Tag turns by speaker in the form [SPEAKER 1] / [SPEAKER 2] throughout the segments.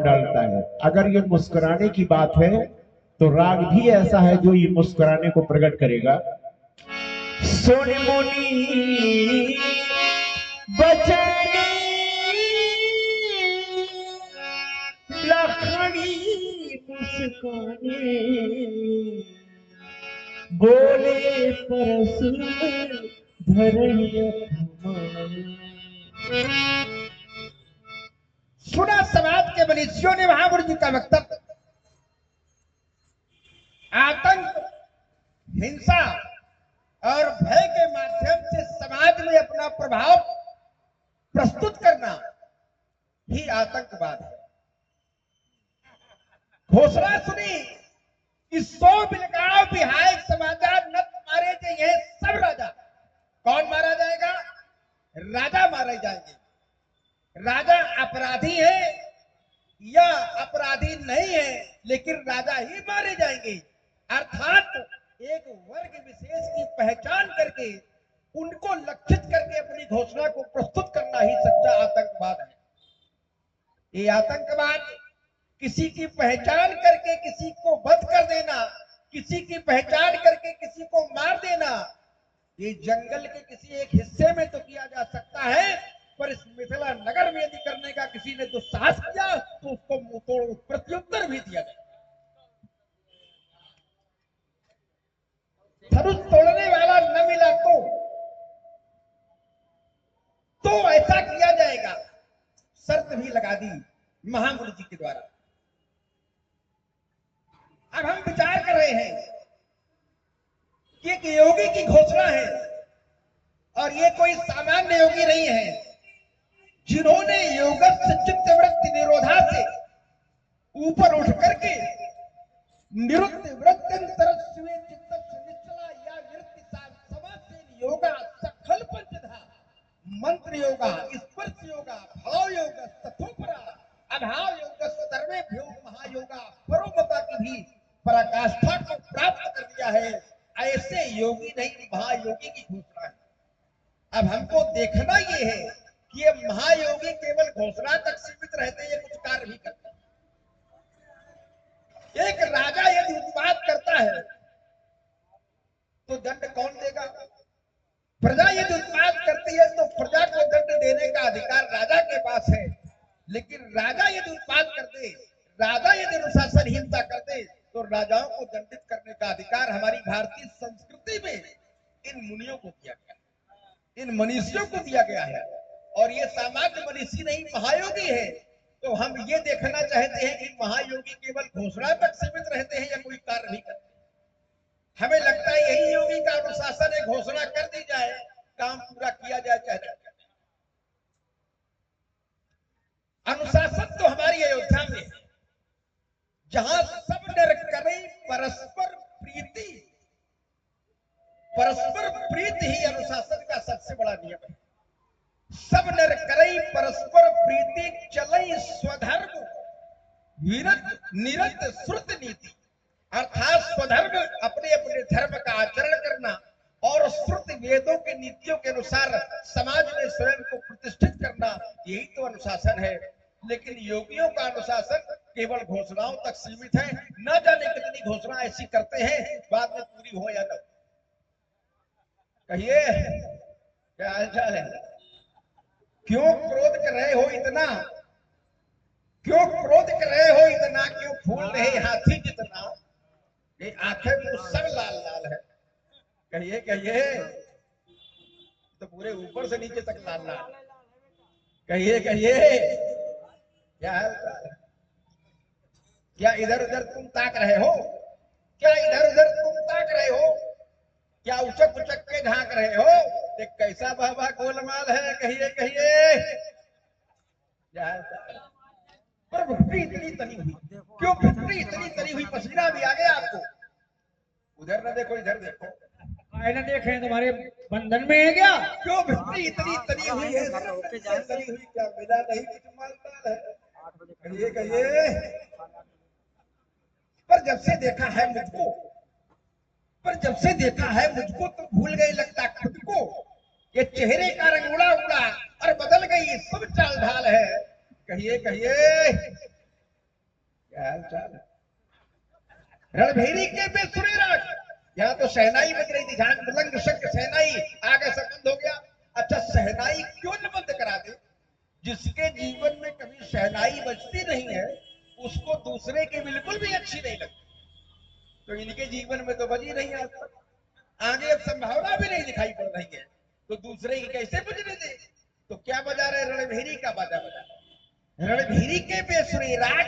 [SPEAKER 1] डालता है। अगर ये मुस्कुराने की बात है तो राग भी ऐसा है जो ये मुस्कुराने को प्रकट करेगा। सोने मोनी बचनी लखनी मुस्काने बोले परस धरैया।
[SPEAKER 2] सुना समाज के मनुष्यों ने महावीर जी का वक्तव्य। आतंक, हिंसा और भय के माध्यम से समाज में अपना प्रभाव प्रस्तुत करना ही आतंकवाद है। घोषणा सुनी कि 100 बिलगांव विहायक समाचार न मारे जाइए सब राजा। कौन मारा जाएगा? राजा मारे जाएंगे। राजा अपराधी है या अपराधी नहीं है, लेकिन राजा ही मारे जाएंगे। अर्थात एक वर्ग विशेष की पहचान करके उनको लक्षित करके अपनी घोषणा को प्रस्तुत करना ही सच्चा आतंकवाद है। ये आतंकवाद किसी की पहचान करके किसी को वध कर देना, किसी की पहचान करके किसी को मार देना, ये जंगल के किसी एक हिस्से में तो किया जा सकता है, पर इस मिथिला नगर में यदि करने का किसी ने दुस्साहस किया तो उसको मुंहतोड़ प्रत्युत्तर भी दिया जाए। धनुष तोड़ने वाला न मिला तो ऐसा किया जाएगा, शर्त भी लगा दी महामुनि जी के द्वारा। अब हम विचार कर रहे हैं कि एक योगी की घोषणा है और ये कोई सामान्य योगी नहीं है, जिन्होंने योगस्य चित्तवृत्ति निरोधा से ऊपर उठ करके निरुक्त वृत्त्यंतरस्वे चित्तस्य निश्चला या वृत्ति समासेन योगा सखल पंचधा मंत्र योगा, स्पर्श योगा, भाव योगा, तथोपरा अभाव योगा सर्वेभ्यो महायोगा परोमता की भी पराकाष्ठा को प्राप्त कर दिया है। ऐसे योगी नहीं महायोगी की घोषणा है। अब हमको देखना ये है कि ये महायोगी केवल घोषणा तक सीमित रहते हैं, कुछ कार्य भी करते हैं। एक राजा यदि उत्पात करता है तो दंड कौन देगा? प्रजा यदि उत्पात करती है तो प्रजा को दंड देने का अधिकार राजा के पास है, लेकिन राजा यदि उत्पात कर दे, राजा यदि अनुशासनहीनता कर दे, तो राजाओं को दंडित करने का अधिकार हमारी भारतीय संस्कृति में इन मुनियों को दिया गया, इन मनीषियों को दिया गया है। और ये सामान्य मनीषी नहीं, महायोगी है। तो हम ये देखना चाहते हैं कि महायोगी केवल घोषणा तक सीमित रहते हैं या कोई कार्य भी करते हैं। हमें लगता है यही योगी का अनुशासन है, घोषणा कर दी जाए, काम पूरा किया जाए चाहे। अनुशासन तो हमारी अयोध्या में है, जहां सब नर करें परस्पर प्रीति। परस्पर प्रीति ही अनुशासन का सबसे बड़ा नियम है। सब नर करें परस्पर प्रीति, चले स्वधर्म विरत निरत श्रुत नीति। अर्थात स्वधर्म अपने अपने धर्म का आचरण करना और श्रुत वेदों के नीतियों के अनुसार समाज में स्वयं को प्रतिष्ठित करना, यही तो अनुशासन है। लेकिन योगियों का अनुशासन केवल घोषणाओं तक सीमित है। न जाने कितनी घोषणा ऐसी करते हैं, बाद में पूरी हो या न। कहिए क्या हालचाल है? क्यों क्रोध कर रहे हो इतना? क्यों क्रोध कर रहे हो इतना? क्यों फूल रहे हाथी जितना? ये आंखें तो सब लाल लाल है। कहिए कहिए, तो पूरे ऊपर से नीचे तक लाल लाल। कहिए कहिए क्या हाल? क्या इधर उधर तुम ताक रहे हो? क्या इधर उधर तुम ताक रहे हो? क्या उचक उचक के झांक रहे हो? ये कैसा बाबा गोलमाल है? कहिए कहिए क्या हाल? पर भुट्टी इतनी तनी हुई, क्यों भुट्टी इतनी तनी हुई? पसीना भी आ गया आपको? उधर न देखो इधर देखो।
[SPEAKER 3] आए ना देखें तुम्हारे बंधन में है क्या?
[SPEAKER 2] क्यों भुट्टी इतनी तनी हुई है? तनी हुई क्या मिला नहीं? कुछ मालदार है। कहिए कहिए। पर जब से देखा है मुझको, पर जब से देखा है मुझको तो भूल गई लगता खुद को। ये चेहरे का रंग उड़ा उड़ा और बदल गई सब चाल ढाल है। कहिए कहिए हाल चाल है। रणभेरी के बेसुरे राग, यहाँ तो शहनाई बज रही थी, जहां मृदंग शंख शहनाई आगे से बंद हो गया। अच्छा, शहनाई क्यों न बंद करा दे? जिसके जीवन में कभी शहनाई बजती नहीं है उसको दूसरे की बिल्कुल भी अच्छी नहीं लगती। तो इनके जीवन में तो बजी नहीं आज तक, आगे अब संभावना भी नहीं दिखाई पड़ रही है, तो दूसरे की कैसे बजने दे? तो क्या बजा रहे? रणभेरी का बाजा बजा रहे। रणभेरी के बेसुरे राग,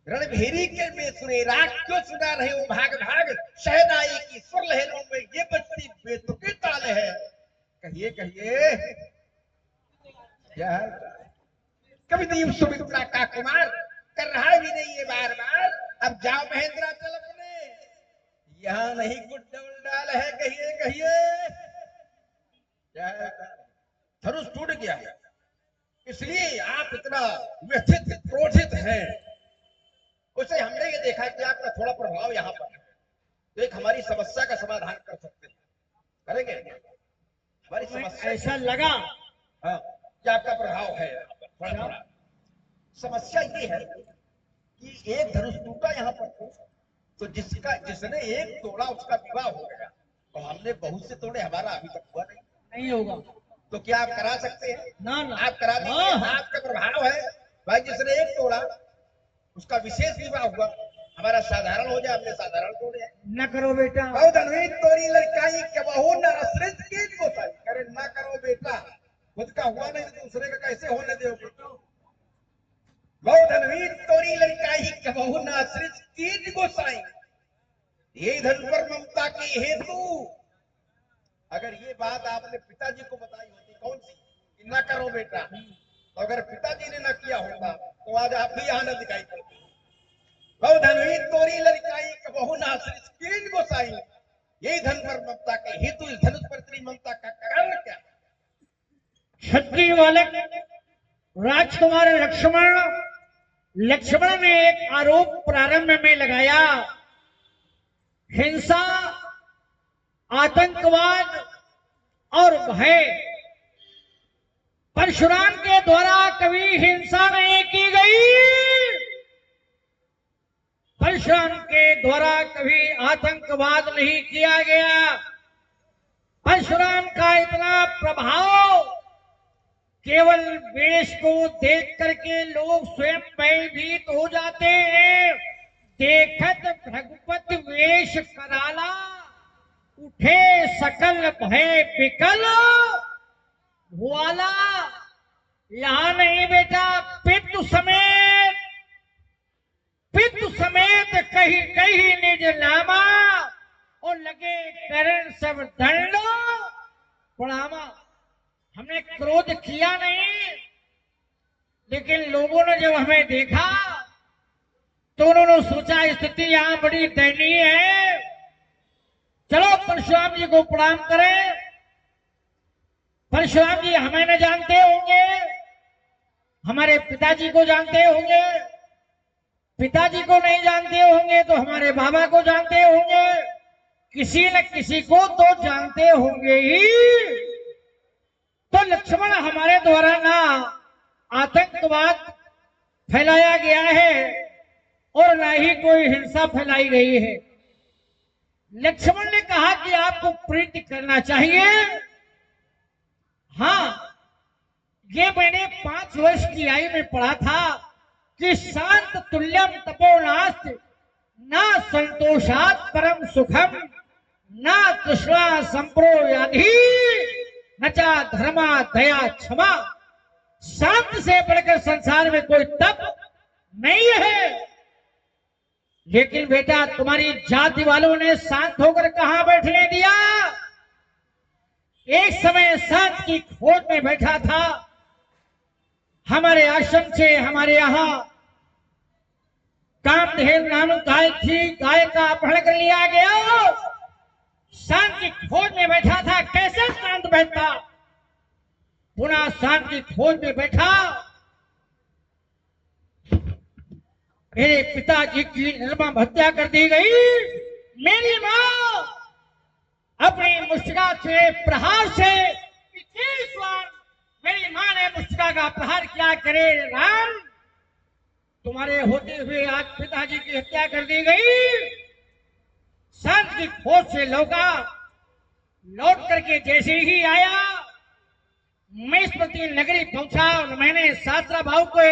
[SPEAKER 2] रणभेरी के बेसुरे राग क्यों सुना रहे हो? भाग भाग शहनाई की सुर लहरों में ये बजती बेतुकी ताल है। कहिए कहिए क्या है? कभी दीप सुमित्रा का कुमार कर रहा भी नहीं है बार बार। अब जाओ महेंद्राचल अपने, यहाँ नहीं कुछ डबल डाल है। कहिए कहिए क्या है? धनुष टूट गया है, इसलिए आप इतना व्यथित क्रोधित हैं। उसे हमने ये देखा कि आपका थोड़ा प्रभाव यहाँ पर है, तो एक हमारी समस्या का समाधान कर सकते हैं। करेंगे? हमारी समस्या
[SPEAKER 3] ऐसा लगा
[SPEAKER 2] हाँ, कि आपका प्रभाव है यहाँ पर थोड़ा थोड़ा। समस्या ये है कि एक धनुष टूटा यहाँ पर, तो जिसने एक तोड़ा उसका विवाह हो गया, तो हमने बहुत से तोड़े, हमारा अभी तक हुआ नहीं
[SPEAKER 3] होगा।
[SPEAKER 2] तो क्या आप करा सकते हैं?
[SPEAKER 3] ना ना,
[SPEAKER 2] आप करा दीजिए।
[SPEAKER 3] हाँ।
[SPEAKER 2] आपका प्रभाव है भाई, जिसने एक तोड़ा उसका विशेष विवाह हुआ, हमारा साधारण हो जाए, हमने साधारण तोड़े हैं।
[SPEAKER 3] न करो बेटा।
[SPEAKER 2] बहुत अनवीत तोरी लड़काई के बहू न आश्रित की गोसाई। करे ना करो बेटा, खुद का हुआ नहीं तो दूसरे का कैसे होने दोगे? बहुत अनवीत तोरी लड़काई के बहू न आश्रित की गोसाई, ये धन पर ममता की हेतु। अगर ये बात आपने पिताजी को बताई होती, कौन सी, कि ना करो बेटा, तो अगर पिताजी ने ना किया होता तो आज आप भी यहाँ न दिखाई पड़ते। बहुत धनवी तोरी लड़काई कबहू न आश्रित कीन गोसाई, यही धन पर ममता के हेतु। इस धनुष पर तेरी ममता का कारण क्या?
[SPEAKER 3] क्षत्रिय बालक राजकुमार लक्ष्मण ने एक आरोप प्रारंभ में लगाया। हिंसा, आतंकवाद और भय। परशुराम के द्वारा कभी हिंसा नहीं की गई, परशुराम के द्वारा कभी आतंकवाद नहीं किया गया। परशुराम का इतना प्रभाव, केवल वेश को देख करके लोग स्वयं भयभीत हो जाते हैं। देखत भगवत वेश कराला, उठे सकल भय विकल भुआला। यहां नहीं बेटा, पितु समेत कहीं कहीं निज नामा, और लगे करण सब दंड प्रणामा। हमने क्रोध किया नहीं, लेकिन लोगों ने जब हमें देखा तो उन्होंने सोचा स्थिति यहां बड़ी दयनीय है, चलो परशुराम जी को प्रणाम करें। परशुराम जी हमें न जानते होंगे, हमारे पिताजी को जानते होंगे, पिताजी को नहीं जानते होंगे तो हमारे बाबा को जानते होंगे, किसी न किसी को तो जानते होंगे ही। तो लक्ष्मण, हमारे द्वारा ना आतंकवाद फैलाया गया है और ना ही कोई हिंसा फैलाई गई है। लक्ष्मण ने कहा कि आपको प्रीति करना चाहिए। हाँ, ये मैंने 5 वर्ष की आयु में पढ़ा था कि शांत तुल्यम तपोनास्त ना संतोषात परम सुखम ना तृष्णा संप्रोयाधि नचा धर्मा दया क्षमा। शांत से बढ़कर संसार में कोई तप नहीं है। लेकिन बेटा, तुम्हारी जाति वालों ने शांत होकर कहां बैठने दिया? एक समय शांत की खोज में बैठा था। हमारे आश्रम से हमारे यहां कामधेनु नामक गाय थी, गाय का अपहरण कर लिया गया। शांत की खोज में बैठा था, कैसे शांत बैठता? पुनः शांत की खोज में बैठा। मेरे पिताजी की निर्मम हत्या कर दी गई। मेरी मां अपनी मुष्टिका से प्रहार से, मेरी मां ने मुष्टिका का प्रहार किया। करे राम, तुम्हारे होते हुए आज पिताजी की हत्या कर दी गई। संत की खोज से लौट करके जैसे ही आया, मैं स्मृति नगरी पहुंचा और मैंने शास्त्रा भाव को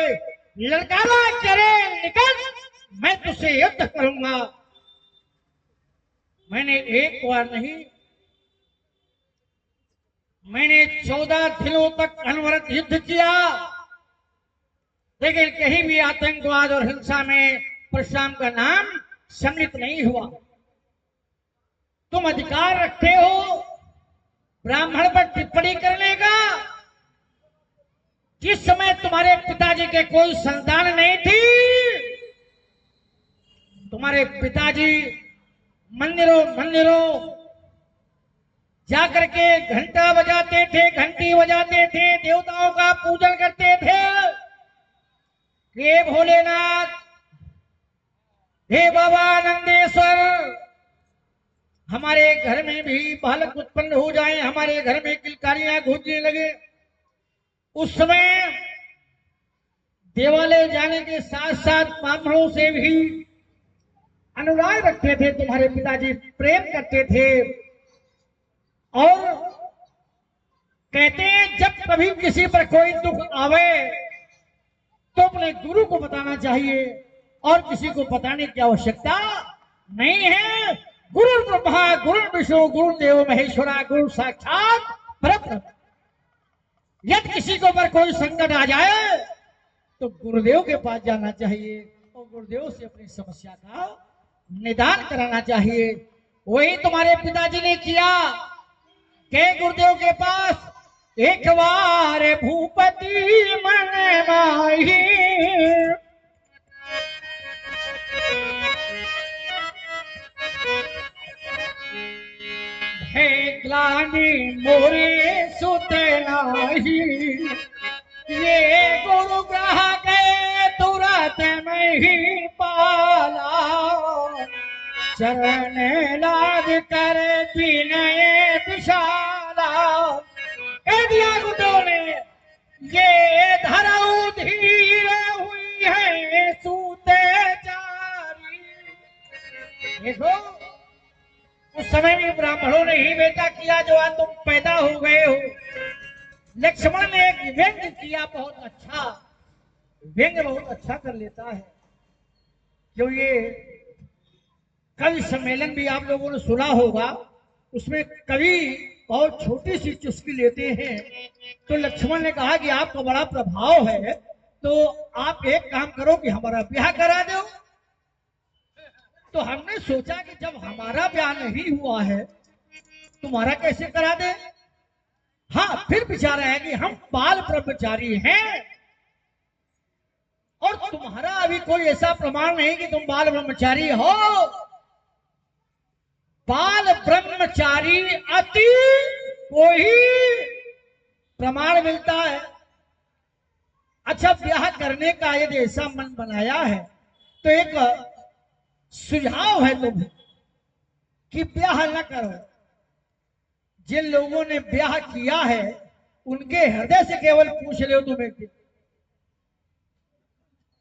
[SPEAKER 3] ललकारा, करे निकल, मैं तुझसे युद्ध करूंगा। मैंने एक बार नहीं, मैंने 14 दिनों तक अनवरत युद्ध किया, लेकिन कहीं भी आतंकवाद और हिंसा में परशुराम का नाम सम्मिलित नहीं हुआ। तुम अधिकार रखते हो ब्राह्मण पर टिप्पणी करने का। जिस समय तुम्हारे पिताजी के कोई संतान नहीं थी, तुम्हारे पिताजी मंदिरों जाकर के घंटा बजाते थे, घंटी बजाते थे, देवताओं का पूजन करते थे। हे भोलेनाथ, हे बाबा नंदेश्वर, हमारे घर में भी बालक उत्पन्न हो जाए, हमारे घर में किलकारियां गूंजने लगे। उस समय देवालय जाने के साथ साथ ब्राह्मणों से भी अनुराग रखते थे। तुम्हारे पिताजी प्रेम करते थे और कहते हैं जब कभी किसी पर कोई दुख आवे तो अपने गुरु को बताना चाहिए और किसी को बताने की आवश्यकता नहीं है। गुरु ब्रह्मा गुरु विष्णु गुरु देव महेश्वरा गुरु साक्षात परब्रह्म। यदि किसी को पर कोई संकट आ जाए तो गुरुदेव के पास जाना चाहिए और गुरुदेव से अपनी समस्या का निदान कराना चाहिए। वही तुम्हारे पिताजी ने किया। के गुरुदेव के पास एक बार भूपति मन माही, हे ग्लानि मोरे सुत नाही, ये गुरु ग्रह गए तुरंत में ही पाला, चरण लाग कर विनय विशाला। कह दिया गुरुदेव ने, ये धरऊ धीर हुई है सूते चारी। देखो उस समय भी ब्राह्मणों ने ही बेटा किया जो आज तुम पैदा हो गए हो। लक्ष्मण ने एक व्यंग किया, बहुत अच्छा व्यंग, बहुत अच्छा कर लेता है। जो ये कवि सम्मेलन भी आप लोगों ने सुना होगा, उसमें कवि बहुत छोटी सी चुस्की लेते हैं। तो लक्ष्मण ने कहा कि आपका बड़ा प्रभाव है, तो आप एक काम करो कि हमारा ब्याह करा दो। तो हमने सोचा कि जब हमारा ब्याह नहीं हुआ है तुम्हारा कैसे करा दे। हाँ, फिर विचार है कि हम बाल ब्रह्मचारी हैं और तुम्हारा अभी कोई ऐसा प्रमाण नहीं कि तुम बाल ब्रह्मचारी हो। बाल ब्रह्मचारी अति को ही प्रमाण मिलता है। अच्छा, ब्याह करने का यदि ऐसा मन बनाया है तो एक सुझाव है तुम्हें कि ब्याह न करो। जिन लोगों ने ब्याह किया है उनके हृदय से केवल पूछ लो तुम एक दिन,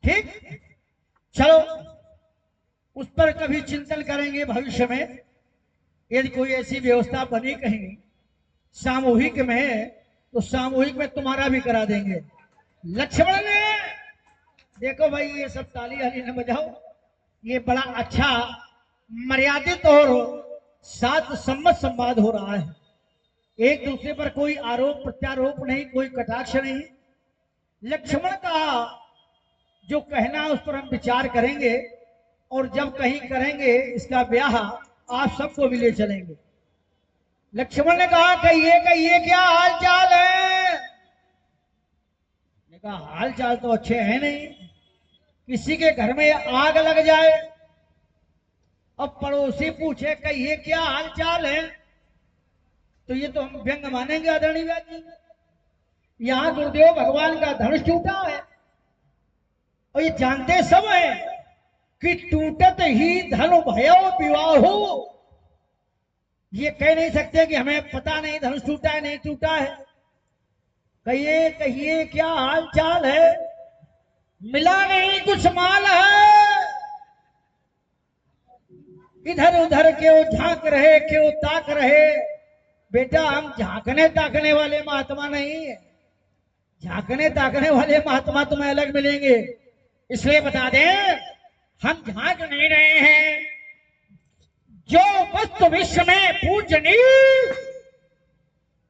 [SPEAKER 3] ठीक? चलो उस पर कभी चिंतन करेंगे भविष्य में। यदि कोई ऐसी व्यवस्था बनी कहीं सामूहिक में, तो सामूहिक में तुम्हारा भी करा देंगे। लक्ष्मण ने, देखो भाई ये सब ताली हाली न बजाओ, ये बड़ा अच्छा मर्यादित और सात सम्मत संवाद हो रहा है। एक दूसरे पर कोई आरोप प्रत्यारोप नहीं, कोई कटाक्ष नहीं। लक्ष्मण का जो कहना है उस पर हम विचार करेंगे और जब कहीं करेंगे इसका ब्याह आप सबको भी ले चलेंगे। लक्ष्मण ने कहा कहिए क्या हाल चाल है। ने कहा हाल चाल तो अच्छे हैं नहीं, किसी के घर में आग लग जाए अब पड़ोसी पूछे कहिए क्या हाल चाल है, तो ये तो हम व्यंग मानेंगे आदरणीय व्यास जी। यहाँ गुरुदेव भगवान का धनुष टूटा है और ये जानते सब है कि टूटत ही धनु भयो विवाह हो। ये कह नहीं सकते कि हमें पता नहीं धनुष टूटा है नहीं टूटा है। कहिए क्या हाल चाल है। मिला नहीं कुछ माल है। इधर उधर क्यों झांक रहे, क्यों ताक रहे। बेटा हम झांकने ताकने वाले महात्मा नहीं है। झांकने ताकने वाले महात्मा तुम्हें अलग मिलेंगे। इसलिए बता दें, हम झांक नहीं रहे हैं। जो वस्तु विश्व में पूजनीय,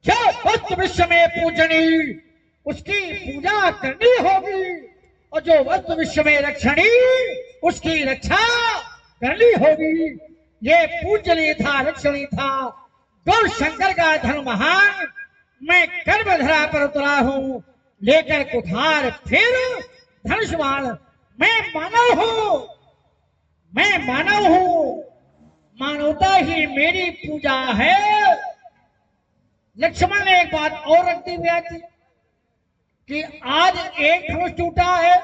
[SPEAKER 3] जो वस्तु विश्व में पूजनीय, उसकी पूजा करनी होगी। और जो वस्तु विश्व में रक्षणीय, उसकी रक्षा करनी होगी। ये पूजनीय था, रक्षणीय था। गौर शंकर का धन महान, मैं गर्भधरा पर उतरा हूं, लेकर कुठार फिर धनुष बाण। मैं मानव हूं, मैं मानव हूं, मानवता ही मेरी पूजा है। लक्ष्मण ने एक बात और रख दी थी कि आज एक धनुष टूटा है,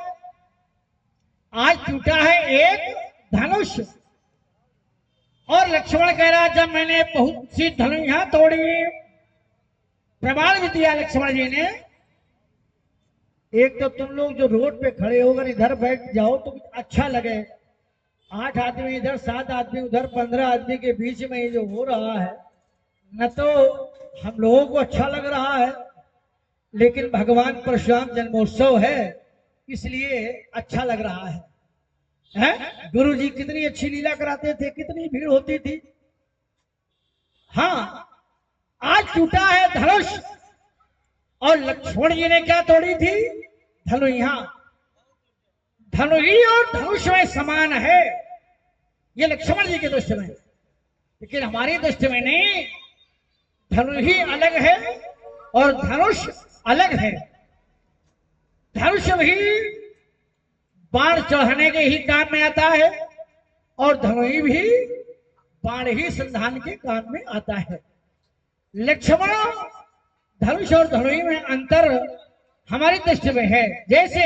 [SPEAKER 3] आज टूटा है एक धनुष। और लक्ष्मण कह रहा, जब मैंने बहुत सी धनुषियां तोड़ी, प्रमाण भी दिया लक्ष्मण जी ने। एक तो तुम लोग जो रोड पे खड़े होकर इधर बैठ जाओ तो अच्छा लगे। 8 आदमी इधर, 7 आदमी उधर, 15 आदमी के बीच में ये जो हो रहा है, न तो हम लोगों को अच्छा लग रहा है, लेकिन भगवान परशुराम जन्मोत्सव है इसलिए अच्छा लग रहा है। गुरु जी कितनी अच्छी लीला कराते थे, कितनी भीड़ होती थी। हाँ, आज टूटा है धनुष। और लक्ष्मण जी ने क्या तोड़ी थी? धनुषियां। धनुषी और धनुष में समान है, ये लक्ष्मण जी की दृष्टि में। लेकिन हमारी दृष्टि में नहीं, धनुषी अलग है और धनुष अलग है। धनुष भी बाण चढ़ाने के ही काम में आता है और धनुषी भी बाण ही संधान के काम में आता है। लक्ष्मण धनुष और धनुषी में अंतर हमारी दृष्टि में है। जैसे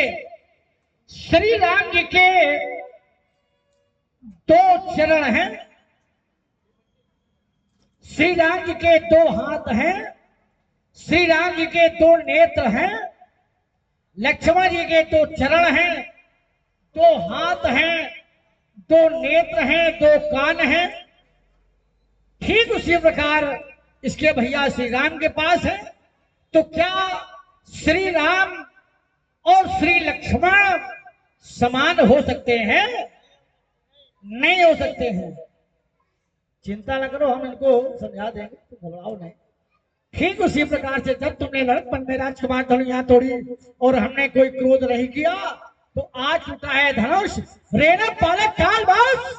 [SPEAKER 3] श्री राम जी के 2 चरण हैं, श्री राम जी के 2 हाथ हैं, श्री राम जी के 2 नेत्र हैं। लक्ष्मण जी के 2 चरण हैं, 2 हाथ हैं, 2 नेत्र हैं, 2 कान हैं। ठीक उसी प्रकार इसके भैया श्री राम के पास है। तो क्या श्री राम और श्री लक्ष्मण समान हो सकते हैं? नहीं हो सकते हैं। चिंता न करो, हम इनको समझा देंगे, तो घबराओ नहीं। ठीक उसी प्रकार से जब तुमने लड़कपन में राजकुमार धनुषियां तोड़ी और हमने कोई क्रोध नहीं किया, तो आज टूटा है धनुष। रेना पालक काल बस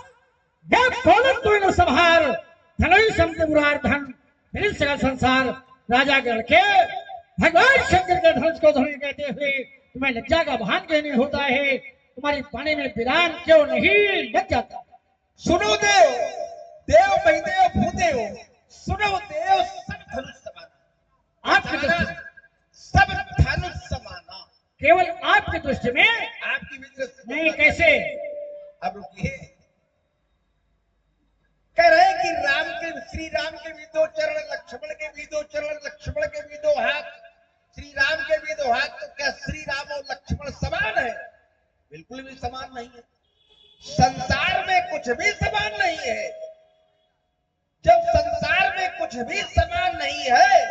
[SPEAKER 3] तो संहार, धनुष शब्द बुरार धन फिर सगल संसार। राजा गढ़ के भगवान शंकर के धनुष को धनुष कहते हुए तुम्हें लज्जा का भान क्यों नहीं होता है? तुम्हारी पानी में विरान क्यों नहीं लग जाता?
[SPEAKER 2] सुनो देव, देव महिदेव भूदेव, सुनो देव, सब धनुष समाना।
[SPEAKER 3] आपकी दृष्टि
[SPEAKER 2] सब धनुष समाना,
[SPEAKER 3] केवल आपकी दृष्टि में,
[SPEAKER 2] आपकी भी दृष्टि
[SPEAKER 3] नहीं कैसे?
[SPEAKER 2] अब रुकिए, कह रहे हैं कि राम के, श्री राम के भी 2 चरण, लक्ष्मण के भी 2 चरण, लक्ष्मण के भी 2 हाथ, श्री राम के भी 2 हाथ। तो क्या श्री राम और लक्ष्मण समान है? बिल्कुल भी समान नहीं है। संसार में कुछ भी समान नहीं है। जब संसार में कुछ भी समान नहीं है,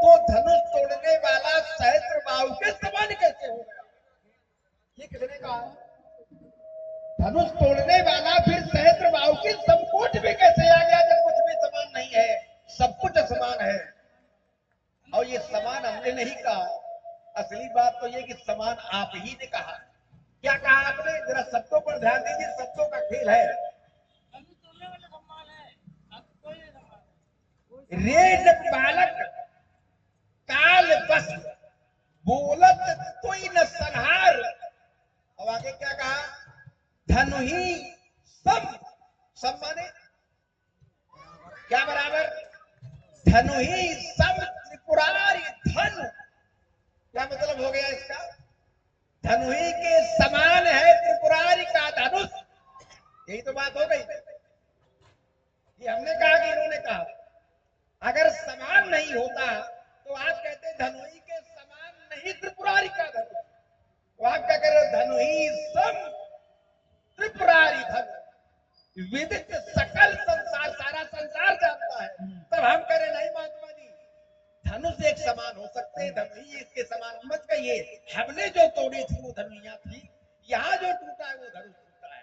[SPEAKER 2] तो धनुष तोड़ने वाला सहस्त्रबाहु के समान कैसे होगा? ये किसने कहा? धनुष तोड़ने वाला फिर सहस्त्रबाहु की संकोच भी कैसे आ गया जब कुछ भी समान नहीं है? सब कुछ समान है। और ये समान हमने नहीं कहा, असली बात तो ये कि समान आप ही ने कहा। क्या कहा आपने? जरा शब्दों पर ध्यान दीजिए, शब्दों का खेल है। रेन बालक काल बस बोलत कोई न संहार। अब आगे क्या कहा? धनुही सब माने क्या बराबर? धनुही सब त्रिपुरारी धन। क्या मतलब हो गया इसका? धनुही के समान है त्रिपुरारी का धनुष। यही तो बात हो गई। ये हमने कहा कि इन्होंने कहा? अगर समान नहीं होता तो आप कहते धनुही के समान नहीं त्रिपुरारी का धनुष। तो आप क्या कह रहे हो? धनुही विदित सकल संसार, सारा संसार जानता है। तब हम कह रहे नहीं महात्मा जी, धनुष एक समान हो सकते हैं, धनु ही इसके समान मत कहिए। हमने जो तोड़ी थी वो धनुइयां थी, यहाँ जो टूटा है वो धनुष टूटा है।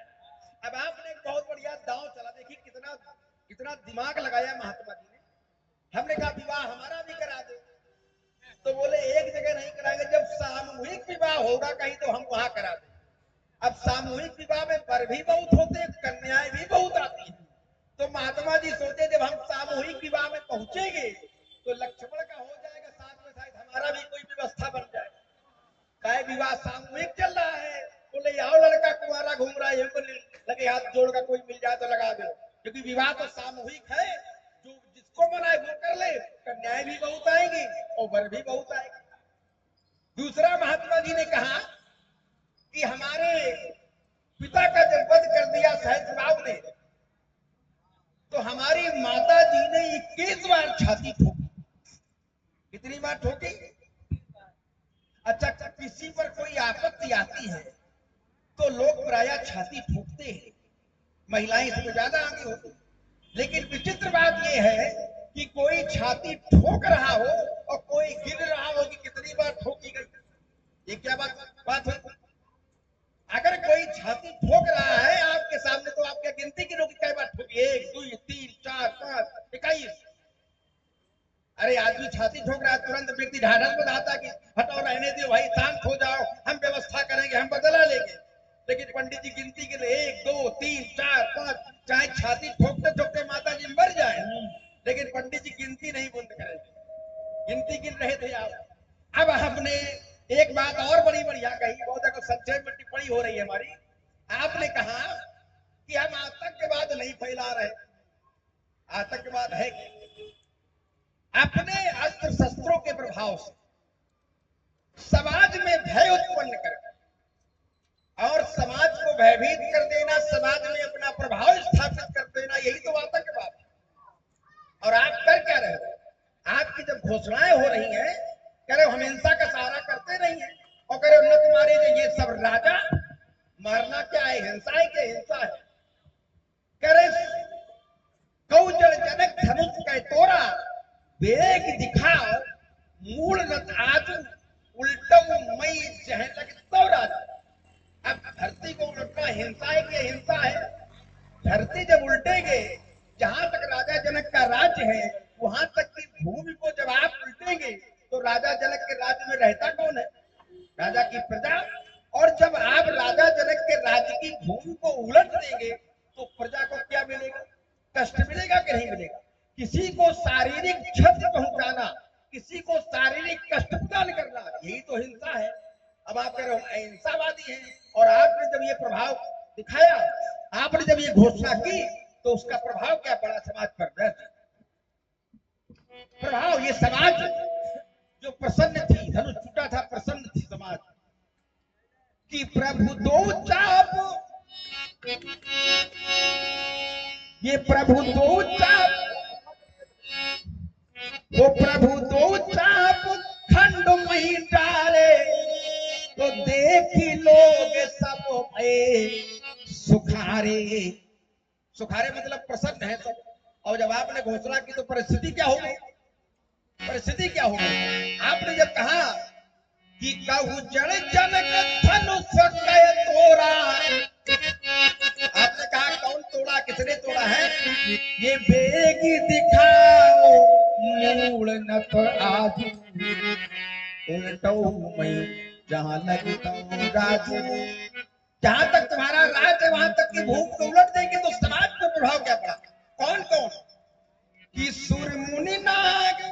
[SPEAKER 2] अब आपने एक बहुत बढ़िया दांव चला, देखिए कितना कितना दिमाग लगाया महात्मा जी ने। हमने कहा विवाह हमारा भी करा दो, तो बोले एक जगह नहीं कराएंगे, जब सामूहिक विवाह होगा कहीं तो हम वहां करा दें। अब सामूहिक विवाह में वर भी बहुत होते, कन्याएं भी बहुत आती हैं। तो महात्मा जी सोचे जब हम सामूहिक विवाह में पहुंचेंगे तो लक्ष्मण का हो जाएगा, साथ में शायद हमारा भी कोई व्यवस्था बन जाए। काय विवाह सामूहिक चल रहा है, बोले आओ लड़का कुंवारा घूम रहा है, हमको लगे हाथ जोड़ का कोई मिल जाए तो लगा दो, क्योंकि विवाह तो सामूहिक है, जो जिसको मनाए वो कर ले, कन्याएं भी बहुत आएंगी और वर भी बहुत आएंगे। दूसरा महात्मा जी ने कहा कि हमारे पिता का जब वध कर दिया सहस्त्रबाहु ने, तो हमारी माता जी ने 21 बार छाती ठोकी। कितनी बार ठोकी? अच्छा, किसी पर कोई आपत्ति आती है तो लोग प्रायः छाती ठोकते हैं, महिलाएं इसमें ज्यादा आगे होती। लेकिन विचित्र बात यह है कि कोई छाती ठोक रहा हो और कोई गिर रहा हो कि कितनी बार ठोकी गई। ये क्या बात है? अगर कोई छाती ठोक रहा है आपके सामने तो आप क्या गिनती गिनोगे कई बार ठोकी? 1 2 3 4 5 21। अरे आदमी छाती ठोक रहा है, तुरंत व्यक्ति ढाढ़स बंधाता कि हटो, रहने दो भाई, शांत हो जाओ, हम व्यवस्था करेंगे, हम बदला लेंगे। लेकिन पंडित जी गिनती गिन 1 2 3 4 5, चाहे छाती ठोकते ठोकते माता जी मर जाए, लेकिन पंडित जी गिनती नहीं बंद करेंगे, गिनती गिन रहे थे आप। अब हमने एक बात और बड़ी बढ़िया कही, बहुत अगर संक्षेप में टिप्पणी हो रही है हमारी। आपने कहा कि हम आतंकवाद नहीं फैला रहे। आतंकवाद है कि अपने अस्त्र शस्त्रों के प्रभाव से समाज में भय उत्पन्न कर और समाज को भयभीत कर देना, समाज में अपना प्रभाव स्थापित कर देना, यही तो आतंकवाद है। और आप कर क्या रहे हो? आपकी जब घोषणाएं हो रही हैं, कह रहे हो हम हिंसा का सहारा करते नहीं है, और कह रहे हो न तुम्हारे जो ये सब राजा मारना क्या है, हिंसा है क्या? हिंसा है। कह रहे कौजल जनक धनुष का तोरा, बेग दिखाओ मूल नत आजू, उल्टो मई चहलक तोरा। अब धरती को उल्टना हिंसा है कि हिंसा है? धरती जब उल्टेंगे, जहां तक राजा जनक का राज्य है वहां तक की भूमि को जब आप उल्टेंगे तो राजा जनक के राज्य में रहता कौन है? राजा की प्रजा। और जब आप राजा जनक के राज्य की भूमि को उलट देंगे तो प्रजा को क्या मिलेगा? कष्ट मिलेगा कि नहीं मिलेगा? किसी को शारीरिक क्षति पहुंचाना, किसी को शारीरिक कष्ट प्रदान करना, यही तो हिंसा है। अब आप कह रहे हो अहिंसावादी हैं, और आपने जब ये प्रभाव दिखाया, आपने जब ये घोषणा की, तो उसका प्रभाव क्या पड़ा समाज पर? प्रभाव ये समाज जो प्रसन्न थी, धनुष टूटा था, प्रसन्न थी समाज कि प्रभु दो चाप, ये प्रभु दो चाप, वो प्रभु दो चाप खंड मही डाले, तो देखी लोग सब भय सुखारे। सुखारे मतलब प्रसन्न है सब। और जब आपने घोषणा की तो परिस्थिति क्या होगी? परिस्थिति क्या होगी? आपने जब कहा कि कहू जड़ जनक धनुष कय तोड़ा, आपने कहा कौन तोड़ा, किसने तोड़ा है? ये बेगी दिखाओ मूल नत आजू, उल्टो मई जहां लगता राजू। जहां तक तुम्हारा राज है वहां तक की भूमि को उलट देंगे तो समाज पर प्रभाव क्या पड़ा? कौन कौन? कि सुर मुनि नाग,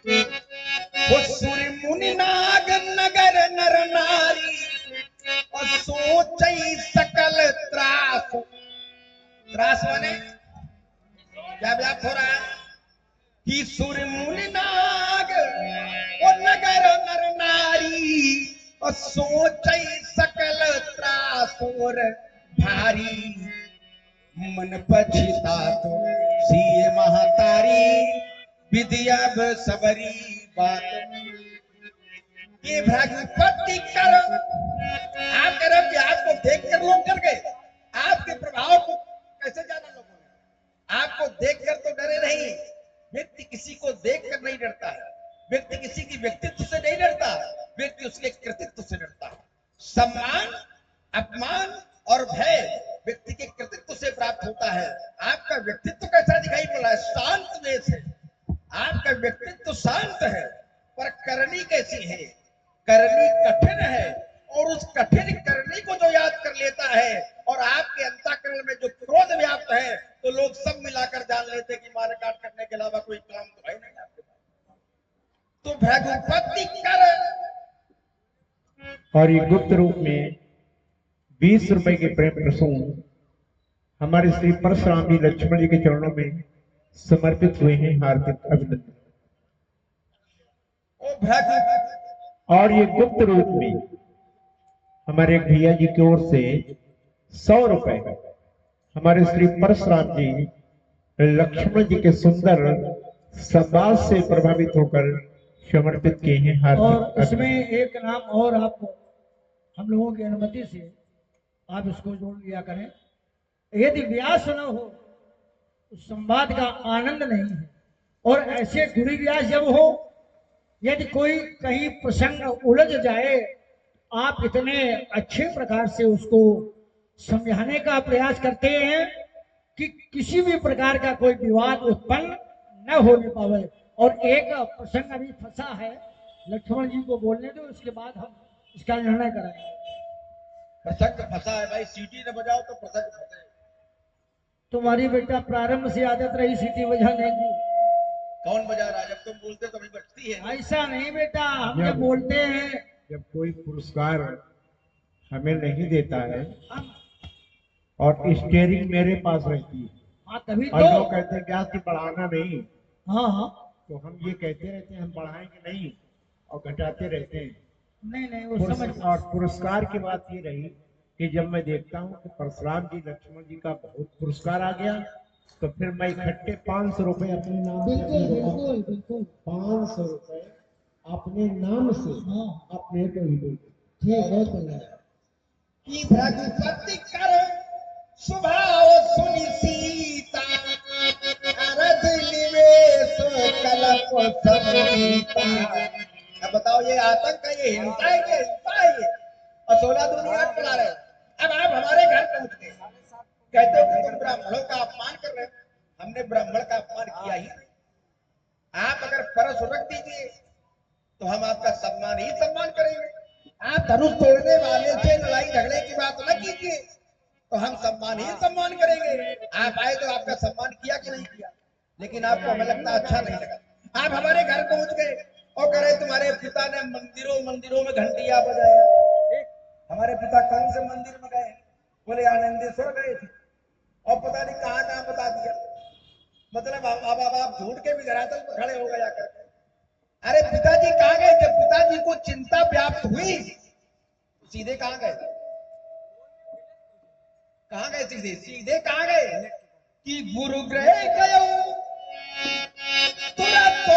[SPEAKER 2] वो सुर मुनि नाग नगर नर नारी, और सोचई सकल त्रास। त्रास माने क्या व्याप्त हो रहा है? कि सुर मुनि नाग वो नगर नर नारी, और सोचई सकल त्रासुर भारी। मन पछिता तो सीए महतारी, विधि अब सबरी बात। ये भ्रगुपति कर, आप कह रहे कि आपको देख कर लोग डर गए, आपके प्रभाव को और भय व्यक्ति के कृतित्व से प्राप्त होता है। आपका व्यक्तित्व कैसा दिखाई पड़ रहा है? शांत वेश है, आपका व्यक्तित्व शांत है, पर करनी कैसी है? करनी कठिन है, और उस कठिन करनी को जो याद कर लेता है और आपके अंतःकरण में जो क्रोध व्याप्त है, तो लोग सब मिलाकर जान लेते कि मार काट करने के अलावा कोई काम तो है नहीं आपके पास। तो भृगुपति कर,
[SPEAKER 1] और ये गुप्त रूप में 20 रुपए के प्रेम प्रसून हमारे श्री परशुराम जी लक्ष्मण जी के चरणों में समर्पित हुए हैं। हार्दिक अभिनंदन।
[SPEAKER 2] ओ भृगु,
[SPEAKER 1] और ये गुप्त रूप में हमारे एक भैया जी की ओर से 100 रुपए हमारे श्री परशुराम जी लक्ष्मण जी के सुंदर संवाद से प्रभावित होकर समर्पित किए हैं।
[SPEAKER 3] और
[SPEAKER 1] हार्दिक
[SPEAKER 3] इसमें एक नाम और आप हम लोगों की अनुमति से आप इसको जोड़ लिया करें। यदि व्यास न हो तो संवाद का आनंद नहीं है, और ऐसे गुरु व्यास जब हो, यदि कोई कहीं प्रसंग उलझ जाए, आप इतने अच्छे प्रकार से उसको समझाने का प्रयास करते हैं कि किसी भी प्रकार का कोई विवाद उत्पन्न न होने पावे। और एक प्रसंग अभी फंसा है, लक्ष्मण जी को बोलने दो, उसके बाद हम इसका निर्णय कराएंगे।
[SPEAKER 2] प्रसंग फंसा है भाई, सीटी न बजाओ तो प्रसंग फंसे।
[SPEAKER 3] तुम्हारी बेटा प्रारंभ से आदत रही सीटी बजाने की।
[SPEAKER 2] कौन बजा रहा है? जब तुम बोलते तो भी बजती है।
[SPEAKER 3] ऐसा नहीं बेटा, हम जब बोलते हैं
[SPEAKER 1] जब कोई पुरस्कार हमें नहीं देता है
[SPEAKER 3] हम,
[SPEAKER 1] और स्टेयरिंग मेरे पास रहती है
[SPEAKER 3] हाँ तभी
[SPEAKER 1] और
[SPEAKER 3] तो।
[SPEAKER 1] लोग कहते हैं व्यास जी बढ़ाना नहीं,
[SPEAKER 3] हाँ हाँ,
[SPEAKER 1] तो हम ये कहते रहते हैं हम बढ़ाएंगे नहीं और घटाते रहते हैं।
[SPEAKER 3] नहीं नहीं वो समझ।
[SPEAKER 1] और पुरस्कार की बात ये रही कि जब मैं देखता हूँ कि परशुराम जी लक्ष्मण जी का बहुत पुरस्कार आ गया, तो फिर मैं इकट्ठे 500 रुपए अपने नाम से
[SPEAKER 3] बिल्कुल बिल्कुल
[SPEAKER 1] 500 रुपए अपने नाम से
[SPEAKER 3] हाँ
[SPEAKER 1] अपने को ही दे।
[SPEAKER 3] ठीक, बहुत बढ़िया।
[SPEAKER 2] कि भृगुपति कर स्वभाव सुनि सीता, अरध निवेश कलप समीता। अब बताओ, ये आतंक है, ये हिंसा है, ये हिंसा है, ये और 16 दुनिया चला रहे। अब आप हमारे घर पहुंच गए, कहते हो कि तुम ब्राह्मणों का अपमान कर रहे हो। हमने ब्राह्मण का अपमान किया ही नहीं। आप अगर परस रख दीजिए तो हम आपका सम्मान ही सम्मान करेंगे। आप धनुष तोड़ने वाले से लड़ाई झगड़े की बात न कीजिए, तो हम सम्मान ही सम्मान करेंगे। आप आए तो आपका सम्मान किया कि नहीं किया, लेकिन आपको हमें लगता अच्छा नहीं लगा। आप हमारे घर पहुंच गए और कह रहे तुम्हारे पिता ने मंदिरों मंदिरों में घंटियां बजाई। हमारे पिता कौन से मंदिर में गए? बोले आनंदेश्वर गए थे, और पता नहीं कहाँ कहाँ बता दिया। मतलब अब आप झूठ के भी धरातल पर खड़े हो गया करके। अरे पिताजी कहाँ गए? जब पिताजी को चिंता व्याप्त हुई, सीधे कहाँ गए? कहाँ गए? सीधे सीधे कहाँ गए? कि गुरुगृह गयो तुरंत।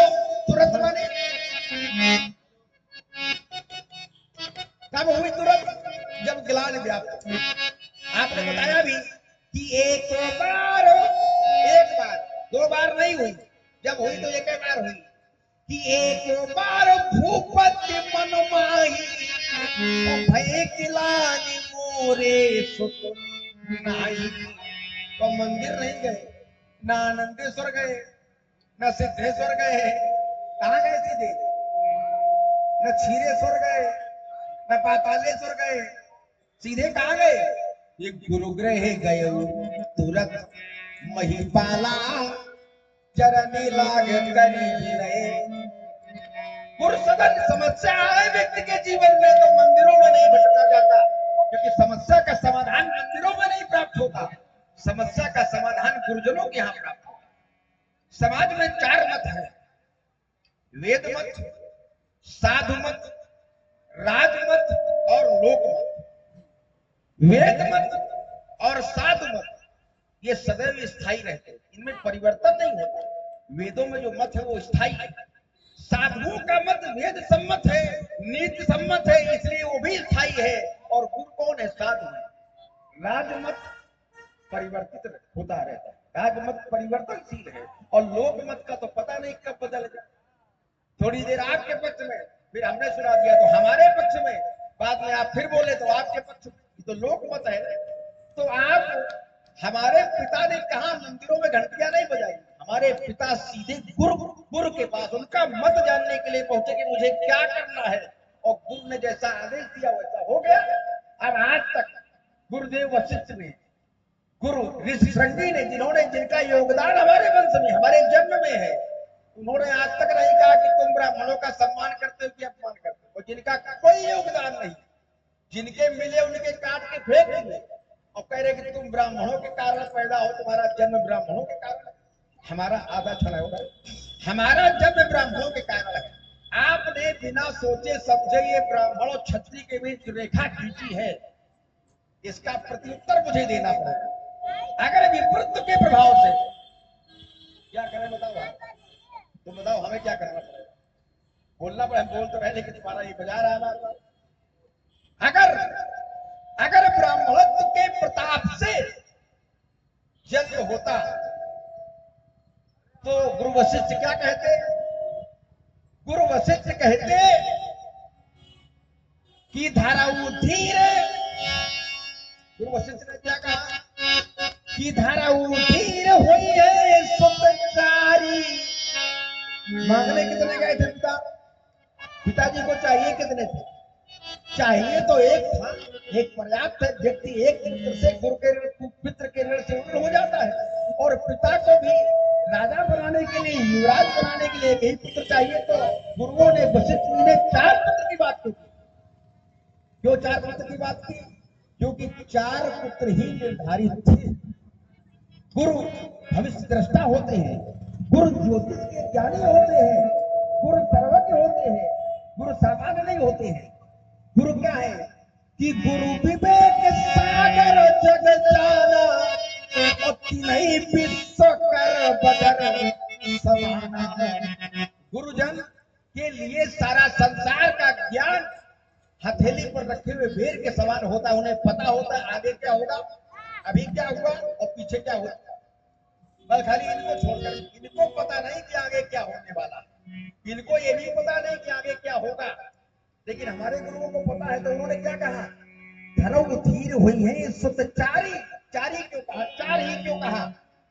[SPEAKER 2] तुरंत माने कब हुई तुरंत? जब ग्लानि व्याप्त हुई। आपने बताया भी कि एक बार, दो बार नहीं हुई, जब हुई तो एक बार हुई कि एक बार भूपति मन माही, भय किलानी मोरे सुत नाई। तो मंदिर नहीं गए, ना आनंदेश्वर गए, न सिद्धेश्वर गए। कहाँ गए सीधे? न क्षीरेश्वर गए, न पातालेश्वर गए, सीधे कहाँ गए? ये गुरुगृह गए तुरंत महिपाला, चरण लाग करी रहे। पुरुषगत समस्या आए व्यक्ति के जीवन में तो मंदिरों में नहीं भटका जाता, क्योंकि समस्या का समाधान मंदिरों में नहीं प्राप्त होता। समस्या का समाधान गुरुजनों के यहाँ प्राप्त होता। समाज में 4 मत है, वेद मत, साधु मत, राजमत और लोक मत। वेद मत और साधु मत ये सदैव स्थायी रहते हैं, इनमें परिवर्तन नहीं होता। वेदों में जो मत है वो स्थायी है। साधुओं का मत वेद सम्मत है, नीति सम्मत है, इसलिए वो भी स्थायी है। और गुरु कौन है? साधु है। राजमत परिवर्तित होता रहता है, राजमत परिवर्तनशील है, और लोक मत का तो पता नहीं कब बदल जाए। थोड़ी देर आपके पक्ष में, फिर हमने सुना दिया तो हमारे पक्ष में, बाद में आप फिर बोले तो आपके पक्ष में। तो लोक मत है। तो आप हमारे पिता ने कहा मंदिरों में घंटियां नहीं बजाई, हमारे पिता सीधे गुरु के पास उनका मत जानने के लिए पहुंचे कि मुझे क्या करना है, और गुरु ने जैसा आदेश दिया वैसा हो गया। अब आज तक गुरुदेव वशिष्ठ ने, गुरु ऋषि श्रृंगी ने, जिनका योगदान हमारे वंश में, हमारे जन्म में है, उन्होंने आज तक नहीं कहा कि तुम ब्राह्मणों का सम्मान करते हो कि अपमान करते हो। और जिनका कोई योगदान नहीं, जिनके मिले उनके काट के फेंक दिए और कह रहे कि तुम ब्राह्मणों के कारण पैदा हो, तुम्हारा जन्म ब्राह्मणों के कारण है। हमारा आधा छड़ा होगा, हमारा जन्म ब्राह्मणों के कारण है। आपने बिना सोचे समझे ये ब्राह्मण और क्षत्रिय के बीच रेखा खींची है, इसका प्रत्युत्तर मुझे देना पड़ेगा। अगर विपरीत के प्रभाव से क्या करें बताओ, तुम बताओ हमें क्या करना पड़ेगा? बोलना पड़े, हम बोल तो रहे लेकिन तुम्हारा ये बजा रहा है हमारे पास। अगर ब्राह्मणत्व के प्रताप से जन्म होता तो गुरु वशिष्ठ क्या कहते? गुरु वशिष्ठ कहते कि धाराऊ धीर, गुरु वशिष्ठ ने क्या कहा कि धाराऊ धीर हुई है सुतचारी। मांगने कितने गए थे पिता? पिताजी को चाहिए कितने थे? चाहिए तो एक था, एक पर्याप्त है। व्यक्ति एक पुत्र से गुरु के पितृ के ऋण से ऋण हो जाता है, और पिता को भी राजा बनाने के लिए, युवराज बनाने के लिए एक ही पुत्र चाहिए। तो गुरुओं ने, वशिष्ठ ने 4 पुत्र की बात की। क्यों 4 पुत्र की बात की? क्योंकि 4 पुत्र ही निर्धारित थे। गुरु भविष्य दृष्टा होते हैं, गुरु ज्योतिष के ज्ञानी होते हैं, गुरु सर्वज्ञ होते हैं, गुरु सामान्य नहीं होते हैं। गुरु क्या है कि गुरु विवेक सागर जग जाना, और नहीं विश्व कर बदर समाना। गुरुजन के लिए सारा संसार का ज्ञान हथेली पर रखे हुए बेर के समान होता है। उन्हें पता होता है आगे क्या होगा, अभी क्या हुआ और पीछे क्या होगा। बस खाली इनको छोड़कर, इनको पता नहीं कि आगे क्या होने वाला, इनको ये भी पता नहीं कि आगे क्या होगा। लेकिन हमारे गुरुओं को पता है। तो उन्होंने क्या कहा? धर्म धीर हुई है सुतचारी। चारी क्यों कहा? 4 ही क्यों कहा?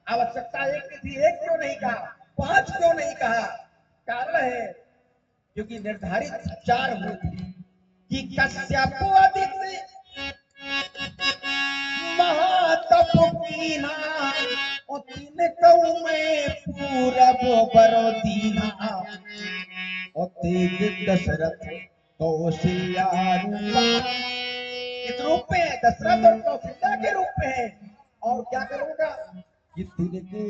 [SPEAKER 2] आवश्यकता एक की थी, 1 क्यों नहीं कहा? 5 क्यों नहीं कहा? कारण है क्योंकि निर्धारित 4 हुए कि कश्यप आदित्य महातप कीना, और 3 कऊ में पूरब बरो दीना, और तेज दशरथ कौशल्या इस रूप में, दशरथ और कौशल्या के रूप में है। और क्या करूंगा कि तिलके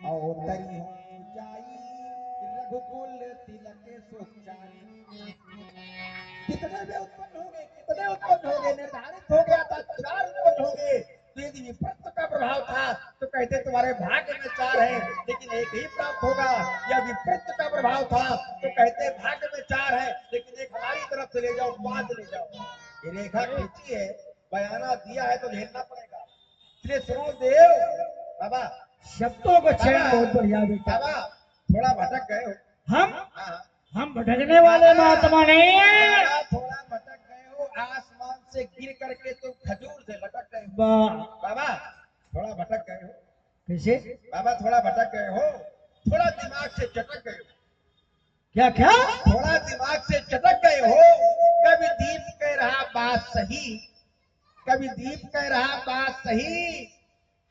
[SPEAKER 2] अवतरी हो जाई, रघुकुल तिलके सुचारी। कितने में उत्पन्न हो गए, कितने उत्पन्न हो गए? निर्धारित हो गया था 4 उत्पन्न हो गए। तो यदि विपरीत का प्रभाव था तो कहते तुम्हारे भाग्य में 4 है लेकिन एक ही प्राप्त होगा। या विपरीत का प्रभाव था तो कहते भाग्य में 4 है लेकिन एक हमारी तरफ से ले जाओ, 5 ले जाओ। ये रेखा खींची है, बयाना दिया है तो झेलना पड़ेगा। इसलिए सुनो देव बाबा,
[SPEAKER 3] शब्दों को चयन बहुत बढ़िया बेटा।
[SPEAKER 2] बाबा थोड़ा भटक गए हो।
[SPEAKER 3] हम भटकने वाले महात्मा नहीं है।
[SPEAKER 2] थोड़ा भटक गए हो, आसमान से गिर करके तुम खजूर से लटक गए हो। बाबा थोड़ा भटक गए हो।
[SPEAKER 3] कैसे
[SPEAKER 2] बाबा? थोड़ा भटक गए हो, थोड़ा दिमाग से चटक गए हो।
[SPEAKER 3] क्या क्या?
[SPEAKER 2] थोड़ा दिमाग से चटक गए हो। कभी दीप कह रहा बात सही, कभी दीप कह रहा बात सही,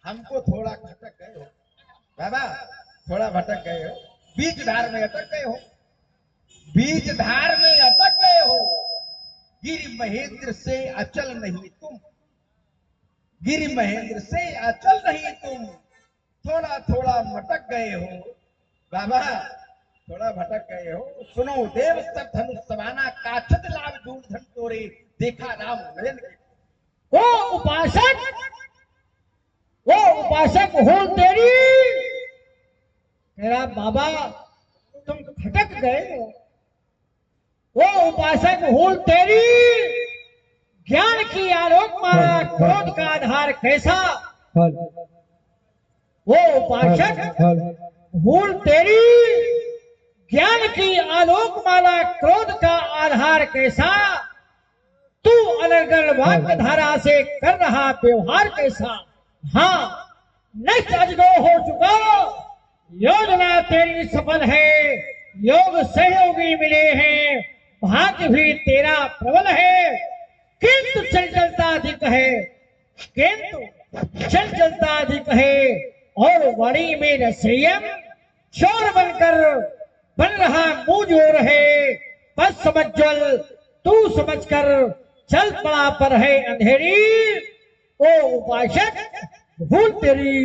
[SPEAKER 2] हमको थोड़ा खटक गए हो। बाबा थोड़ा भटक गए हो, बीच धार में अटक गए हो, बीज धार में अटक गए हो। गिरि महेंद्र से अचल नहीं तुम, गिरि महेंद्र से अचल नहीं तुम, थोड़ा थोड़ा मटक गए हो। बाबा थोड़ा भटक गए हो। सुनो देव सब धनुष सवाना, काछत लाभ दूर धन तोरे, देखा राम नयन के।
[SPEAKER 3] वो उपासक हो तेरी, तेरा बाबा तुम खटक गए हो। वो उपासक हो तेरी, ज्ञान की आलोक मारा, क्रोध का आधार कैसा। वो उपासक भूल तेरी, ज्ञान की आलोक माला, क्रोध का आधार कैसा। तू अनर्गल वाक्य धारा से कर रहा व्यवहार कैसा। हाँ, नष्ट अजगो हो चुका, योजना तेरी सफल है, योग सहयोगी मिले हैं, भाग्य भी तेरा प्रबल है, किंतु चंचलता अधिक है, किंतु चंचलता अधिक है, और वाणी में न संयम, चोर बनकर बन रहा मुंह जोर है, बस समझ जल तू समझकर चल पड़ा पर है अंधेरी, ओ उपासक भूल तेरी,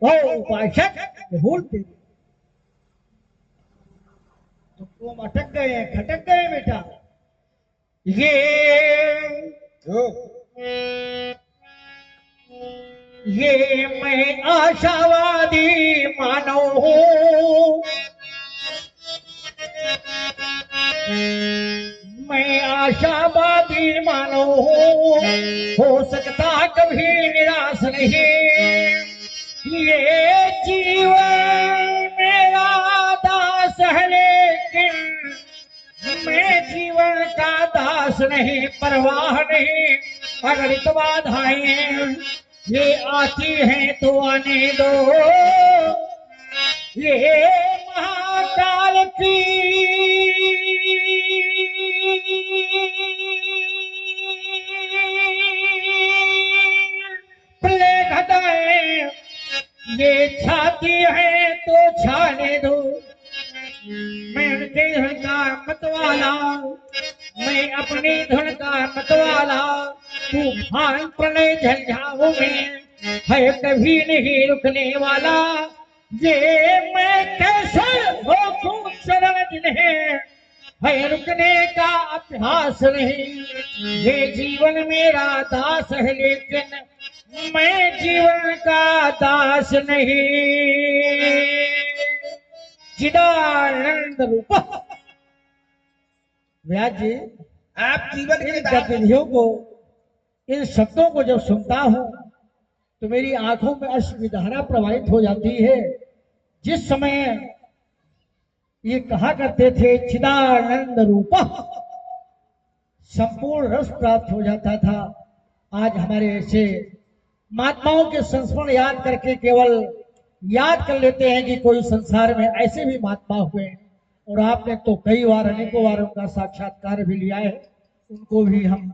[SPEAKER 3] ओ उपासक भूल तेरी। तुम अटक गए, खटक गए बेटा। ये मैं आशावादी मानव हूँ, मैं आशावादी मानव हूँ, हो सकता कभी निराश नहीं, ये जीवन मेरा दास है लेकिन मैं जीवन का दास नहीं, परवाह नहीं अगर इत बाधाएं ये आती हैं तो आने दो, ये महाकाल की प्रलय घटाएं ये छाती है तो छाने दो, मैं उनके धुन का मतवाला, मैं अपनी धुन का मतवाला, तूफान प्रणय झंझाओं में है कभी नहीं रुकने वाला, ये मैं कैसे हो शरण जिन्हें है रुकने का अभ्यास नहीं, ये जीवन मेरा दास है लेकिन मैं जीवन का दास नहीं। चिदानंद रूप। व्यास जी,
[SPEAKER 2] आप जीवन के
[SPEAKER 3] इन
[SPEAKER 2] दास हैं।
[SPEAKER 3] गतिविधियों को, इन शब्दों को जब सुनता हूं तो मेरी आंखों में अश्रुधारा प्रवाहित हो जाती है। जिस समय ये कहा करते थे चिदानंद रूप, संपूर्ण रस प्राप्त हो जाता था। आज हमारे ऐसे महात्माओं के संस्मरण याद करके केवल याद कर लेते हैं कि कोई संसार में ऐसे भी महात्मा हुए हैं, और आपने तो कई बार अनेकों बार उनका साक्षात्कार भी लिया है, उनको भी हम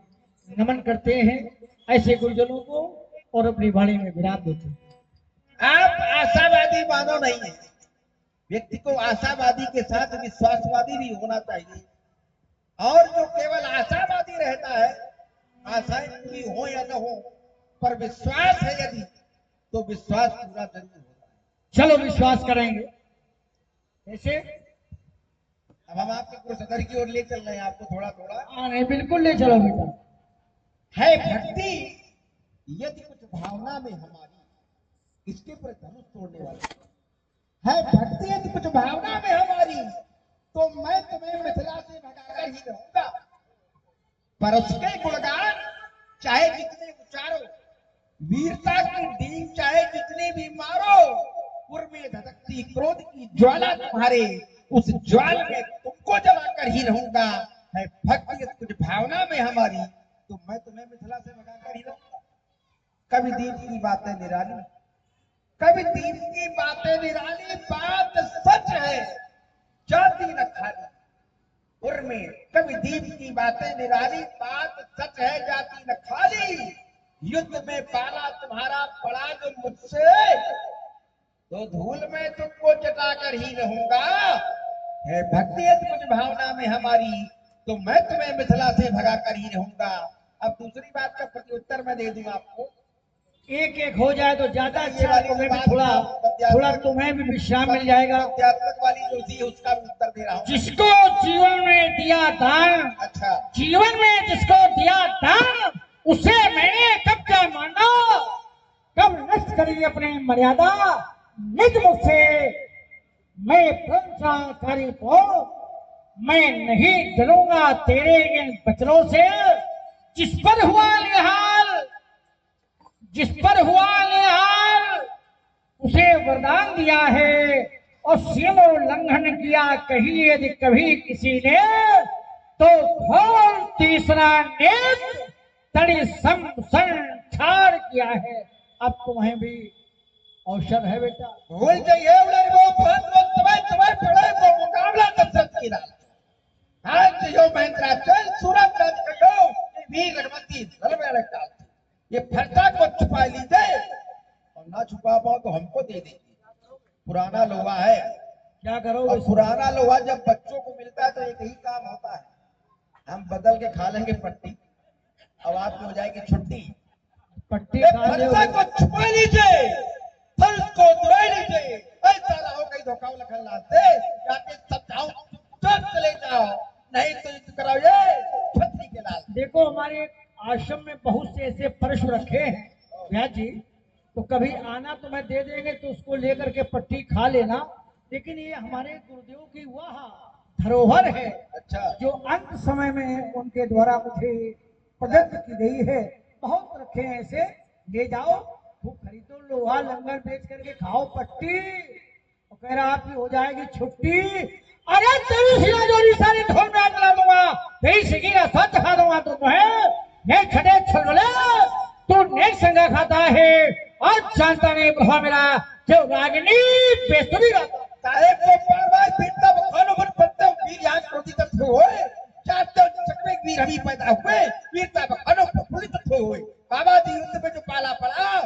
[SPEAKER 3] नमन करते हैं ऐसे गुरुजनों को, और अपनी वाणी में विराम देते हैं।
[SPEAKER 2] आप आशावादी मानो नहीं है, व्यक्ति को आशावादी के साथ विश्वासवादी भी होना चाहिए, और जो केवल आशावादी रहता है, आशाएं पूरी हो या न हो पर विश्वास है यदि, तो विश्वास पूरा जरूर होता है।
[SPEAKER 3] चलो विश्वास करेंगे। ऐसे
[SPEAKER 2] अब हम आपके पुरुषोत्तर की ओर ले चल रहे हैं, आपको थोड़ा थोड़ा।
[SPEAKER 3] नहीं, बिल्कुल ले चलो बेटा।
[SPEAKER 2] है भक्ति यदि कुछ भावना में हमारी, इसके पर धनुष तोड़ने वाले है भक्ति यदि कुछ भावना में हमारी, तो मैं तुम्हें मिथिला से भगाकर ही रहूंगा, पर उसके गुणगान चाहे जितने उच्चारो, वीरता की डींग चाहे जितनी भी मारो, पुर में धधकती क्रोध की ज्वाला तुम्हारे, उस ज्वाल में तुमको जलाकर ही रहूंगा। है भक्ति यदि कुछ भावना में हमारी, तो मैं तुम्हें मिथिला से भगाकर ही रहूंगा। कभी दीप की बातें निराली, कभी दीप की बातें निराली, बात सच है जाती न खाली, उर में कभी दीप की बातें निराली, बात सच है जाती न खाली, युद्ध में पाला तुम्हारा पड़ा जो मुझसे, तो धूल में तुमको चटाकर ही रहूंगा। है भक्ति यदि कुछ भावना में हमारी, तो मैं तुम्हें मिथिला से भगा कर ही रहूंगा। अब दूसरी बात का प्रत्युत्तर मैं दे दूं आपको।
[SPEAKER 3] एक एक हो जाए तो ज्यादा अच्छा, तुम्हें भी थोड़ा तुम्हें भी विश्राम मिल जाएगा।
[SPEAKER 2] अध्यात्मक वाली जो थी उसका भी उत्तर दे रहा हूँ।
[SPEAKER 3] जिसको जीवन में दिया दान,
[SPEAKER 2] अच्छा,
[SPEAKER 3] जीवन में जिसको दिया दान, उसे मैंने कब क्या माना, कब नष्ट करी अपनी मर्यादा, निज मुख से मैं प्रशंसाकारी को, मैं नहीं डरूंगा तेरे इन वचनों से, जिस पर हुआ निहाल, जिस पर हुआ निहाल, उसे वरदान दिया है, और सीमा उल्लंघन किया कहीं यदि कभी किसी ने, तो खोल तीसरा नेत्र तड़ी संसार किया है। अब तुम्हें भी अवसर है बेटा।
[SPEAKER 2] भूल जाइए उड़े वो बात वो तुम्हें पड़े वो मुकाबला दशरथ की रात आज जो महेंद्राचल सूरत राज कहो ये वीर रघुवंशी दल में रखा ये फरसा को छुपा लीजिए और ना छुपा पाओ तो हमको दे दीजिए। पुराना लोहा है,
[SPEAKER 3] क्या करो
[SPEAKER 2] और पुराना लोहा जब बच्चों को मिलता है तो एक ही काम होता है, हम बदल के खा लेंगे पट्टी, अब आपकी हो जाएगी छुट्टी।
[SPEAKER 3] पट्टी
[SPEAKER 2] ये
[SPEAKER 3] खा ले।
[SPEAKER 2] फरसा को छुपा लीजिए, फर्श को दुराई लीजिए, ऐसा ना हो कहीं धोखा लखन लाते जाके समझाओ चुप चले जाओ, नहीं तो युद्ध कराओगे छतरी के लाल।
[SPEAKER 3] देखो हमारे आश्रम में बहुत से ऐसे परशु रखे हैं भैया जी, तो कभी आना तो मैं दे देंगे तो उसको लेकर के पट्टी खा लेना। लेकिन ये हमारे गुरुदेव की वह धरोहर है
[SPEAKER 2] अच्छा
[SPEAKER 3] जो अंत समय में उनके द्वारा मुझे प्रदत्त की गई है। बहुत रखे हैं ऐसे, ले जाओ खूब खरीदो, लोहा लंगर बेच करके खाओ पट्टी, और कह रहा आपकी हो जाएगी छुट्टी। अरे तेरी सिला जोड़ी सारी ढोल में आग ला दूंगा, तेरी सिकीरा स्वच्छ खा दूंगा तो तुम्हें ये छठे छलवले तू नेक संगा खाता है और जानता नहीं प्रभा मेरा जो रागिनी बेसुरी रहता।
[SPEAKER 2] साहेब को बार-बार पीटता बखानो पर पड़ते हो वीर यहाँ क्रोधी तक होए चाहते हो चकमे वीर हमी पैदा हुए वीरता बखानो फुली तक होए बाबा जी युद्ध में जो पाला पड़ा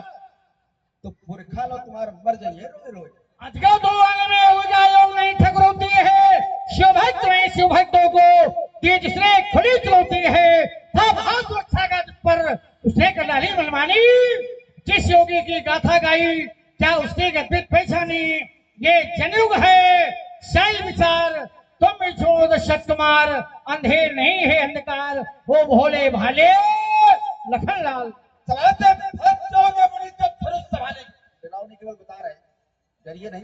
[SPEAKER 2] तो पुरखा लो तुम्हारा मर जाइए रोए रोए।
[SPEAKER 3] अजगा दो आने में हो जाए नहीं ठकरोती है शिव भक्त में शिव भक्तों को ये जिसने खुली चलौती है सब हाथ रक्षा का पर उसने कर डाली मनमानी। जिस योगी की गाथा गाई क्या उसकी गद्भित पहचानी, ये जनयुग है शैल विचार तुम छोड़ दशरथ कुमार, अंधेर नहीं है अंधकार वो भोले भाले लखन लाल।
[SPEAKER 2] सवाल से फंस जाओगे मुनि जब धनुष संभालेंगे, चलाओ नहीं केवल बता रहे हैं डरिए नहीं।